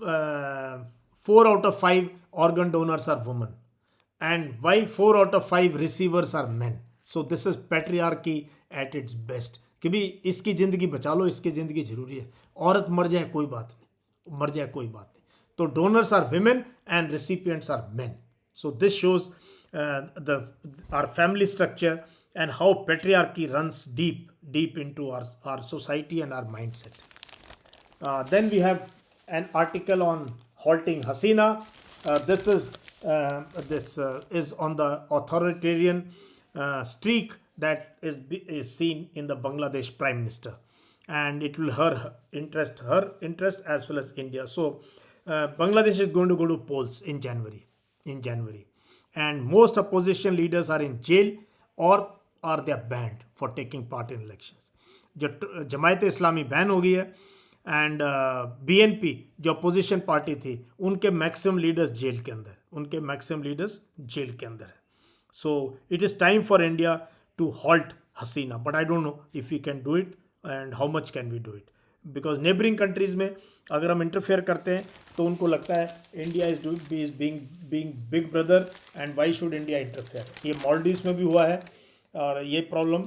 4 out of 5 organ donors are women, and why 4 out of 5 receivers are men. So this is patriarchy at its best. कि भी इसकी ज़िंदगी बचा लो, इसकी ज़िंदगी ज़रूरी है. औरत मर जाए कोई बात नहीं. तो donors are women and recipients are men. So this shows our family structure and how patriarchy runs deep into our society and our mindset. Then we have an article on halting Hasina. This is on the authoritarian streak that is seen in the Bangladesh Prime Minister, and it will her interest as well as India. So Bangladesh is going to go to polls in January, and most opposition leaders are in jail or they are banned for taking part in elections. Jamaat Islami ban हो गई है, and BNP जो opposition party थी, उनके maximum leaders jail के अंदर है. So it is time for India to halt Hasina, but I don't know if we can do it and how much can we do it, because neighboring countries में अगर हम interfere करते हैं तो उनको लगता है India is being big brother and why should India interfere. ये मालदीव्स में भी हुआ है और ये प्रॉब्लम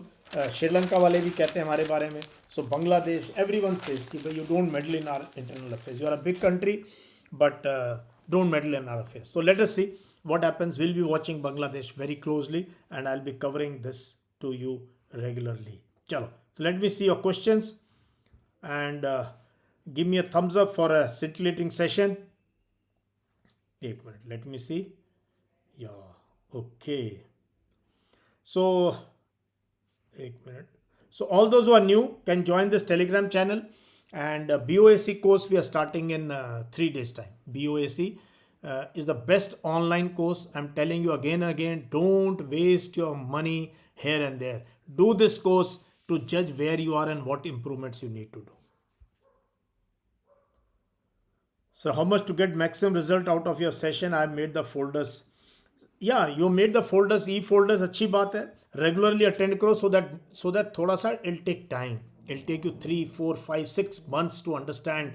श्रीलंका वाले भी कहते हैं हमारे बारे में. सो बांग्लादेश, एवरीवन सेज कि you don't meddle in our internal affairs. You are a big country but don't meddle in our affairs. So let us see what happens. We'll be watching Bangladesh very closely and I'll be covering this to you regularly. Chalo, so let me see your questions and give me a thumbs up for a scintillating session. एक minute, let me see. Yeah, okay. So, एक minute. So all those who are new can join this Telegram channel, and BOAC course we are starting in 3 days time. BOAC is the best online course. I'm telling you again and again, don't waste your money here and there. Do this course to judge where you are and what improvements you need to do. So how much to get maximum result out of your session? I have made the folders. Yeah, you made the folders, e-folders, अच्छी बात है. Regularly attend करो so that थोड़ा सा it'll take time. It'll take you 3, 4, 5, 6 months to understand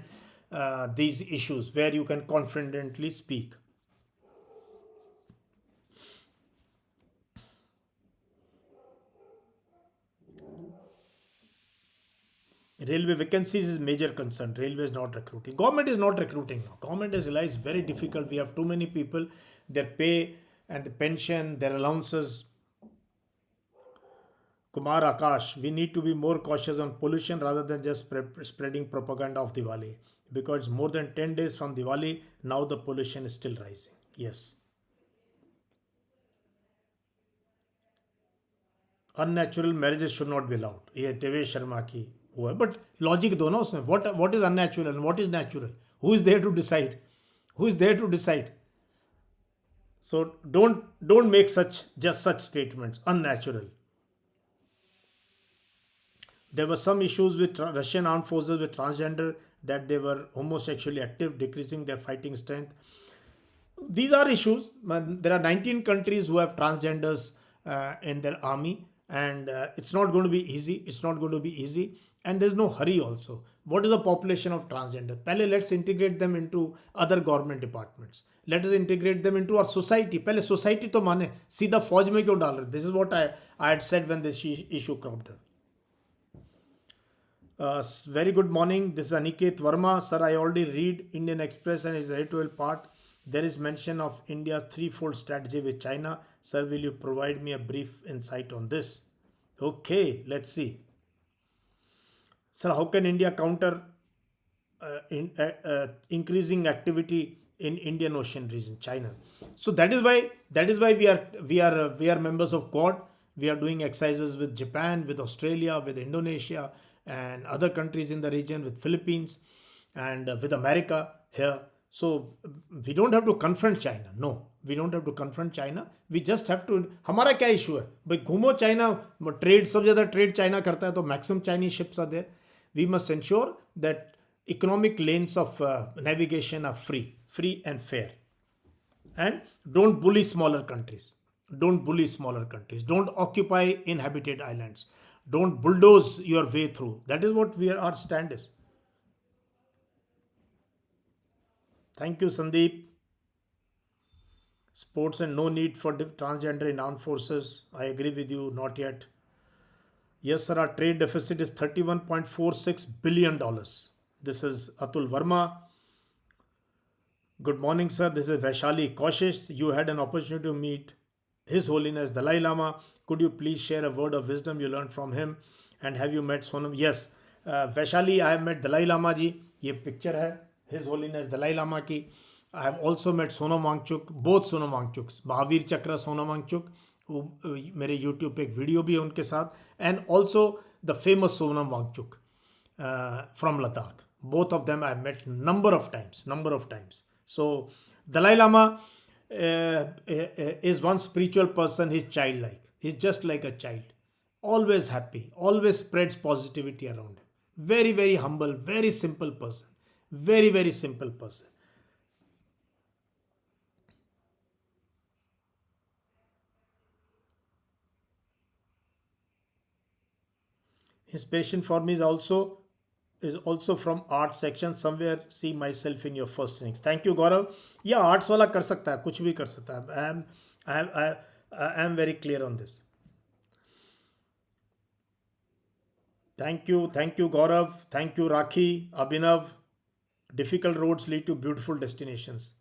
these issues where you can confidently speak. Railway vacancies is major concern. Railway is not recruiting. Government is not recruiting now. Government has realized very difficult. We have too many people. Their pay and the pension, their allowances. Kumar Akash, we need to be more cautious on pollution rather than just spreading propaganda of Diwali. Because more than 10 days from Diwali, now the pollution is still rising. Yes. Unnatural marriages should not be allowed. ये देवेश शर्मा की वो है, but logic दो ना उसमें. What is unnatural and what is natural? Who is there to decide? Who is there to decide? So don't make such statements. Unnatural. There were some issues with Russian armed forces with transgender, that they were homosexually active, decreasing their fighting strength. These are issues. There are 19 countries who have transgenders in their army, and it's not going to be easy. It's not going to be easy, and there's no hurry also. What is the population of transgender? Pehle let's integrate them into other government departments. Let us integrate them into our society. Pehle society to माने सीधा फौज में क्यों डाल रहे? This is what I had said when this issue cropped up. Very good morning. This is Aniket Verma. Sir, I already read Indian Express and its editorial part. There is mention of India's threefold strategy with China. Sir, will you provide me a brief insight on this? Okay, let's see. Sir, how can India counter increasing activity in Indian Ocean region, China? So that is why we are members of Quad. We are doing exercises with Japan, with Australia, with Indonesia, and other countries in the region, with Philippines and with America here. So we don't have to confront China. No, we don't have to confront China. We just have to. हमारा क्या issue है? भाई घूमो China, trade सब ज़्यादा trade China करता है तो maximum Chinese ships are there. We must ensure that economic lanes of navigation are free and fair. And don't bully smaller countries. Don't bully smaller countries. Don't occupy inhabited islands. Don't bulldoze your way through. That is what our stand is. Thank you, Sandeep. Sports and no need for transgender in armed forces. I agree with you, not yet. Yes, sir, our trade deficit is $31.46 billion. This is Atul Verma. Good morning, sir. This is Vaishali Kaushish. You had an opportunity to meet His Holiness Dalai Lama. Could you please share a word of wisdom you learned from him? And have you met Sonam? Yes, Vaishali, I have met Dalai Lama ji. ये picture है His Holiness Dalai Lama की. I have also met Sonam Wangchuk, both Sonam Wangchuks, Mahavir Chakra Sonam Wangchuk. मेरे YouTube पे एक video भी है उनके साथ, and also the famous Sonam Wangchuk from Ladakh. Both of them I have met number of times. So Dalai Lama is one spiritual person. He's childlike. He's just like a child. Always happy. Always spreads positivity around him. Very, very humble. Very simple person. Very, very simple person. Inspiration for me is also from art section. Somewhere see myself in your first innings. Thank you, Gaurav. Yeah, arts वाला कर सकता है, कुछ भी कर सकता है. I am very clear on this. Thank you, Gaurav. Thank you, Rakhi, Abhinav. Difficult roads lead to beautiful destinations.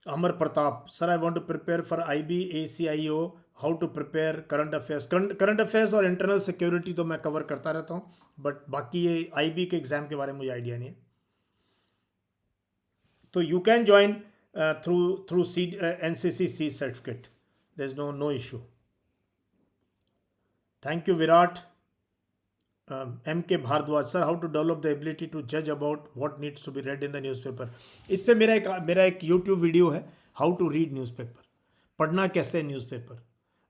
Amar Pratap, sir, I want to prepare for IB, ACIO. How to prepare current affairs और internal security तो मैं cover करता रहता हूँ, but बाकी ये IB के exam के बारे में मुझे आइडिया नहीं है. तो you can join through NCC C certificate, there is no issue. Thank you Virat. M K Bhardwaj sir, how to develop the ability to जज about what needs to be read in the newspaper. इस पे मेरा एक YouTube video है, how to read newspaper, पढ़ना कैसे newspaper.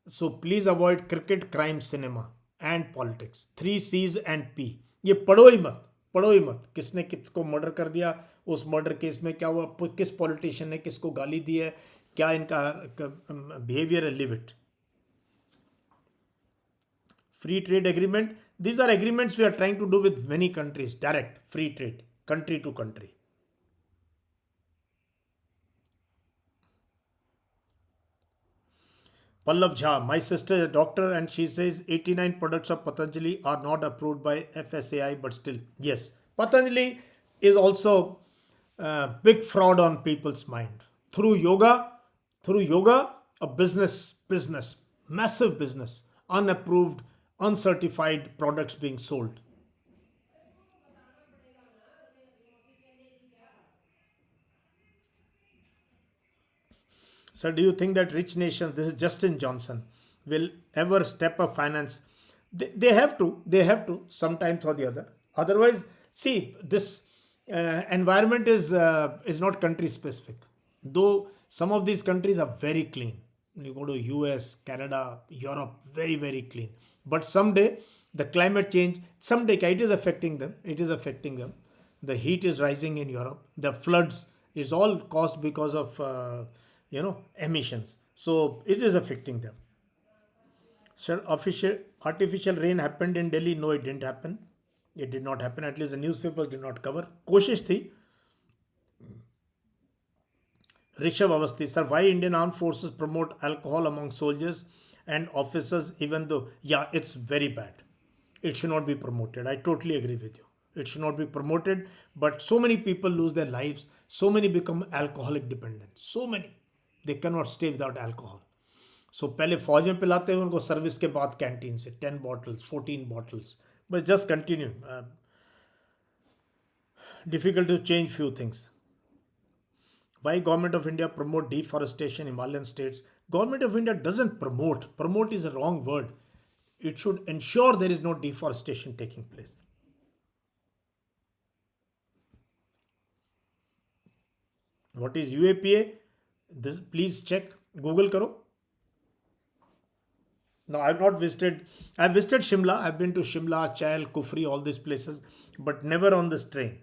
So please avoid cricket, crime, cinema and politics. 3 C's and P. ये पढ़ो ही मत. किसने किसको मर्डर कर दिया, उस मर्डर केस में क्या हुआ, किस पॉलिटिशियन ने किसको गाली दी है, क्या इनका बिहेवियर है, live it. Free trade agreement. These are agreements we are trying to do with many countries. Direct free trade, country to country. Pallav Jha, my sister is a doctor and she says 89 products of Patanjali are not approved by FSAI, but still, yes, Patanjali is also a big fraud on people's mind. Through yoga, a business, massive business, unapproved, uncertified products being sold. So do you think that rich nations, this is Justin Johnson, will ever step up finance? They have to sometimes or the other. Otherwise, see, this environment is not country specific. Though some of these countries are very clean. You go to US, Canada, Europe, very, very clean. But someday, the climate change, it is affecting them. The heat is rising in Europe. The floods is all caused because of, emissions. So it is affecting them. Sir, artificial rain happened in Delhi? No, it didn't happen. It did not happen. At least the newspapers did not cover. कोशिश थी. Rishabh Avasti, sir, why Indian Armed Forces promote alcohol among soldiers and officers, even though, yeah, it's very bad. It should not be promoted. I totally agree with you. It should not be promoted, but so many people lose their lives. So many become alcoholic dependent. So many. They cannot stay without alcohol. So पहले फौज में पिलाते हैं उनको, service के बाद canteen से 10 bottles, 14 bottles. But just continue. Difficult to change few things. Why government of India promote deforestation in Himalayan states? Government of India doesn't promote. Promote is a wrong word. It should ensure there is no deforestation taking place. What is UAPA? This, please check. Google karo. No, I've not visited. I've visited Shimla. I've been to Shimla, Chail, Kufri, all these places, but never on this train.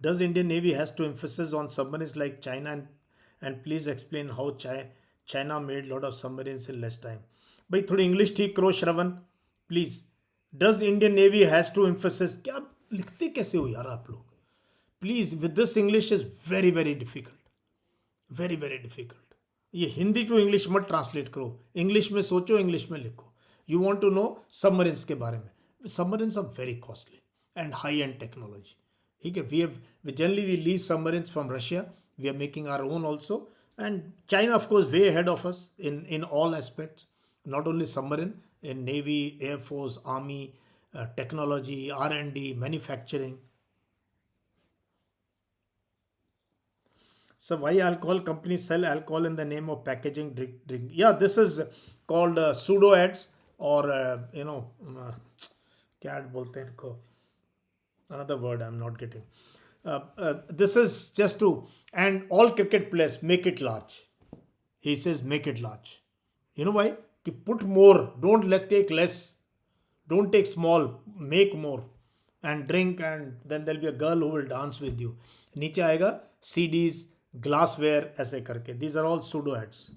Does Indian Navy has to emphasis on submarines like China, and please explain how China made a lot of submarines in less time. भाई थोड़ी English ठीक करो Shravan please. Does Indian navy has to emphasis, क्या लिखते कैसे हो यार आप लोग, please. With this English is very very difficult, very very difficult. ये हिंदी टू इंग्लिश मत ट्रांसलेट करो, इंग्लिश में सोचो, इंग्लिश में लिखो. You want to know submarines के बारे में. Submarines are very costly and high and technology. ठीक है, we generally lease submarines from Russia. We are making our own also, and China of course way ahead of us in all aspects, not only submarine, in Navy, Air Force, Army, technology, R&D, manufacturing. So why alcohol companies sell alcohol in the name of packaging drink? Yeah, this is called pseudo ads, or क्या ad बोलते हैं इनको, another word I'm not getting. This is just to, and all cricket players make it large. He says make it large. You know why? To put more, don't take less, don't take small, make more and drink, and then there'll be a girl who will dance with you. नीचे आएगा CDs, glassware ऐसे करके. These are all pseudo ads.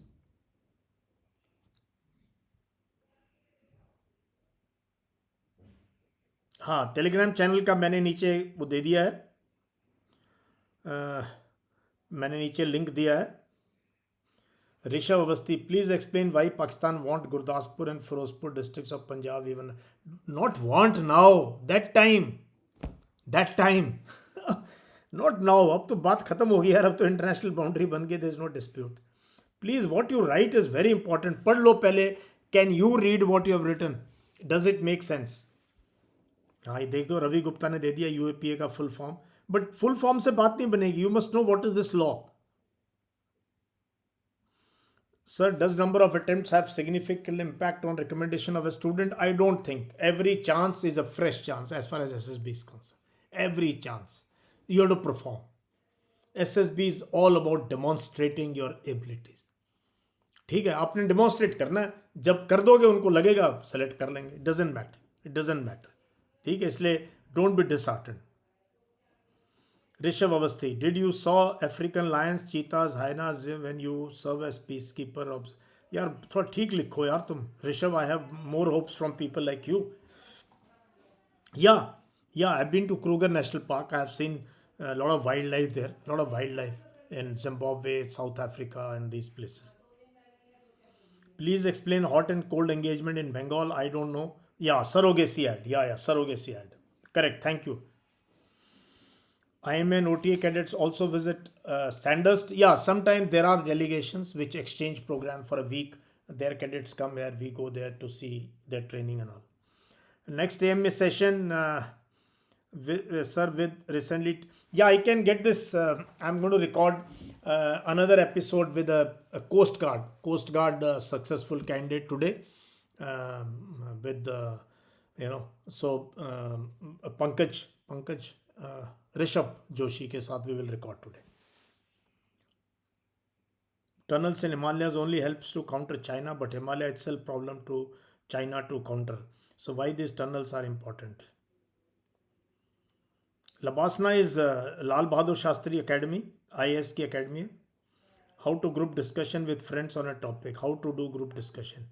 हाँ, Telegram channel का मैंने नीचे वो दे दिया है, मैंने नीचे लिंक दिया है. Rishabh Awasthi, please explain why Pakistan want Gurdaspur and Firozpur districts of Punjab. Even not want now, that time not now. अब तो बात खत्म हो गई यार, अब तो इंटरनेशनल बाउंड्री बन गई, there is no dispute. Please, what you write is very important. पढ़ लो पहले. Can you read what you have written? Does it make sense? हाँ, ये देख दो, रवि गुप्ता ने दे दिया यूएपीए का full form. But full form से बात नहीं बनेगी. You must know what is this law. Sir, does number of attempts have significant impact on recommendation of a student? I don't think. Every chance is a fresh chance as far as SSB is concerned. Every chance. You have to perform. SSB is all about demonstrating your abilities. ठीक है, आपने demonstrate करना है. जब कर दोगे उनको लगेगा सेलेक्ट कर लेंगे. It doesn't matter. It doesn't matter. ठीक है, इसलिए don't be disheartened. Rishabh Awasthi, did you saw African lions, cheetahs, hyenas when you serve as peace keeper of. यार थोड़ा ठीक लिखो यार तुम. Rishabh, I have more hopes from people like you. Yeah I have been to Kruger National Park. I have seen lot of wildlife there. Lot of wildlife in Zimbabwe, south Africa and these places. Please explain hot and cold engagement in Bengal. I don't know. Yeah, surrogacy ad. Yeah, surrogacy ad. Correct. Thank you. IMA and OTA cadets also visit Sandhurst. Yeah, sometimes there are delegations which exchange program for a week. Their cadets come here. We go there to see their training and all. Next AMA session, sir, with recently. Yeah, I can get this. I'm going to record another episode with a Coast Guard successful candidate today, with so Pankaj Rishabh Joshi के साथ we will record today. Tunnels in Himalayas only helps to counter China, but Himalaya itself problem to China to counter. So why these tunnels are important? Labasna is Lal Bahadur Shastri Academy, IAS की academy. How to group discussion with friends on a topic. How to do group discussion.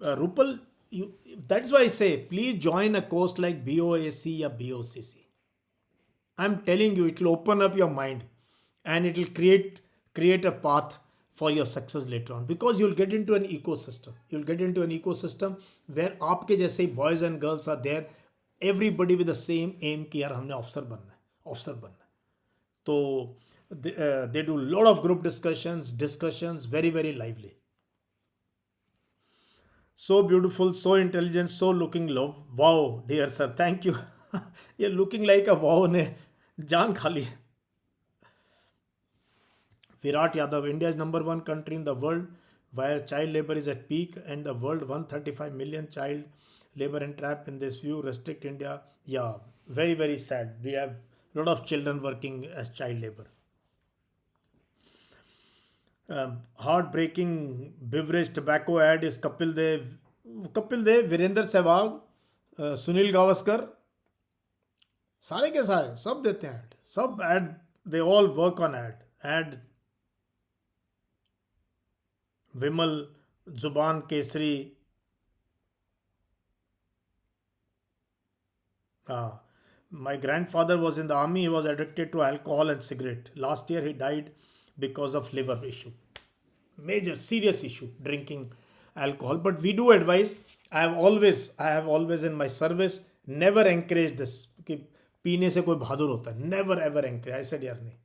Rupal, that's why I say, please join a course like BOAC or BOCC. I'm telling you, it will open up your mind and it will create a path for your success later on, because you'll get into an ecosystem. You'll get into an ecosystem where आपके जैसे boys and girls are there, everybody with the same aim कि यार हमने officer बनना है. तो they do a lot of group discussions, very very lively. So beautiful, so intelligent, so looking love. Wow, dear sir, thank you. You're looking like a wow ने जान खाली. Virat Yadav, India is number 1 country in the world where child labor is at peak, and the world 135 million child labor entrapped in this view. Restrict India. Yeah, very very sad. We have a lot of children working as child labor. Heartbreaking beverage tobacco ad is Kapil Dev, Virender Sehwag, Sunil Gavaskar. सारे के सारे सब देते हैं ad. सब ad, they all work on ad. Vimal, Zuban Kesri. My grandfather was in the army. He was addicted to alcohol and cigarette. Last year he died because of liver issue. Major serious issue, drinking alcohol. But we do advise. I have always in my service never encouraged this कि पीने से कोई बहादुर होता है. Never ever encourage. I said यार नहीं.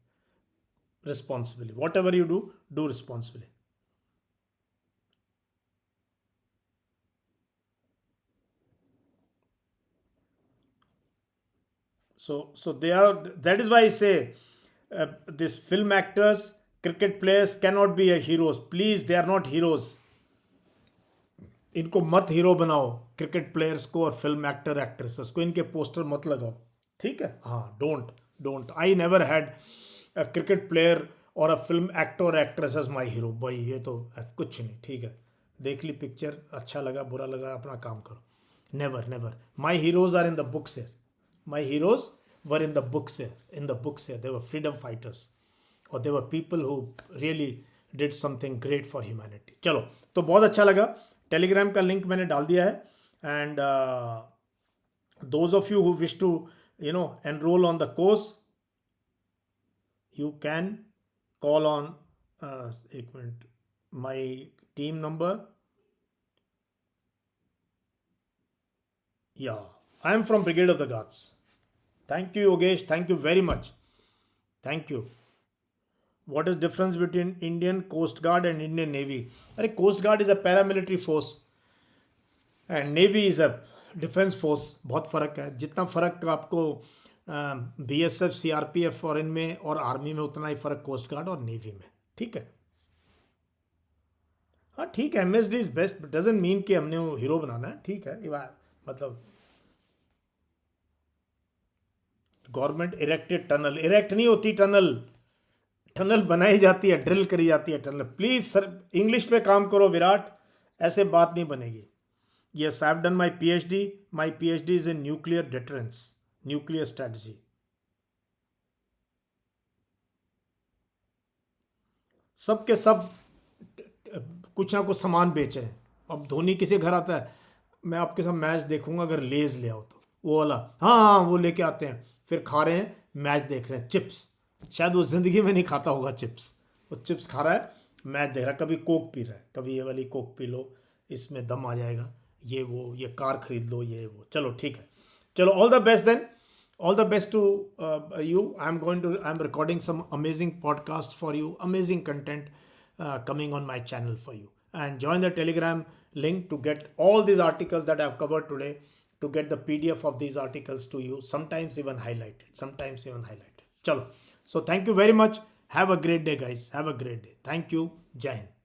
Responsibly. Whatever you do responsibly. So they are. That is why I say these film actors, cricket players cannot be a heroes. Please, they are not heroes. इनको मत hero बनाओ, cricket players को और film actor actresses को. इनके poster मत लगाओ, ठीक है. हाँ, don't. I never had a cricket player और अ फिल्म एक्टर और एक्ट्रेस एज माई हीरो. भाई ये तो कुछ नहीं, ठीक है. देख ली पिक्चर, अच्छा लगा बुरा लगा, अपना काम करो. Never. My heroes are in the books here. My heroes were in the books here. They were freedom fighters, or they were people who really did something great for humanity. चलो, तो बहुत अच्छा लगा. टेलीग्राम का link मैंने डाल दिया है. And those of you who wish to enroll on the course, you can call on एक minute, my team number. Yeah, I am from Brigade of the Guards. Thank you, Yogesh. Thank you very much. Thank you. What is difference between Indian Coast Guard and Indian Navy? अरे Coast Guard is a paramilitary force and Navy is a defense force. बहुत फ़र्क है. जितना फ़र्क आपको BSF, CRPF foreign में और army में, उतना ही फ़र्क कोस्ट गार्ड और नेवी में. ठीक है. हाँ ठीक है, MSD is best, doesn't mean कि हमने वो हीरो बनाना है. ठीक है, मतलब गवर्नमेंट इरेक्टेड टनल, इरेक्ट नहीं होती टनल, टनल बनाई जाती है, ड्रिल करी जाती है टनल. प्लीज सर इंग्लिश पे काम करो विराट, ऐसे बात नहीं बनेगी. Yes, I have done my PhD is in nuclear deterrence, nuclear strategy. सबके सब कुछ ना कुछ सामान बेच रहे हैं. अब धोनी किसी घर आता है, मैं आपके साथ मैच देखूंगा अगर लेज ले आओ, तो वो वाला हाँ वो लेके आते हैं, फिर खा रहे हैं, मैच देख रहे हैं. चिप्स, शायद वो जिंदगी में नहीं खाता होगा चिप्स, वो चिप्स खा रहा है, मैच देख रहा है. कभी कोक पी रहा है, कभी ये वाली कोक पी लो, इसमें दम आ जाएगा, ये वो, ये कार खरीद लो, ये वो. चलो ठीक है, चलो all the best then. All the best to you. I'm recording some amazing podcast for you, amazing content coming on my channel for you. And join the Telegram link to get all these articles that I've covered today, to get the PDF of these articles to you, sometimes even highlighted. Chalo. So thank you very much. Have a great day, guys. Have a great day. Thank you. Jai Hind.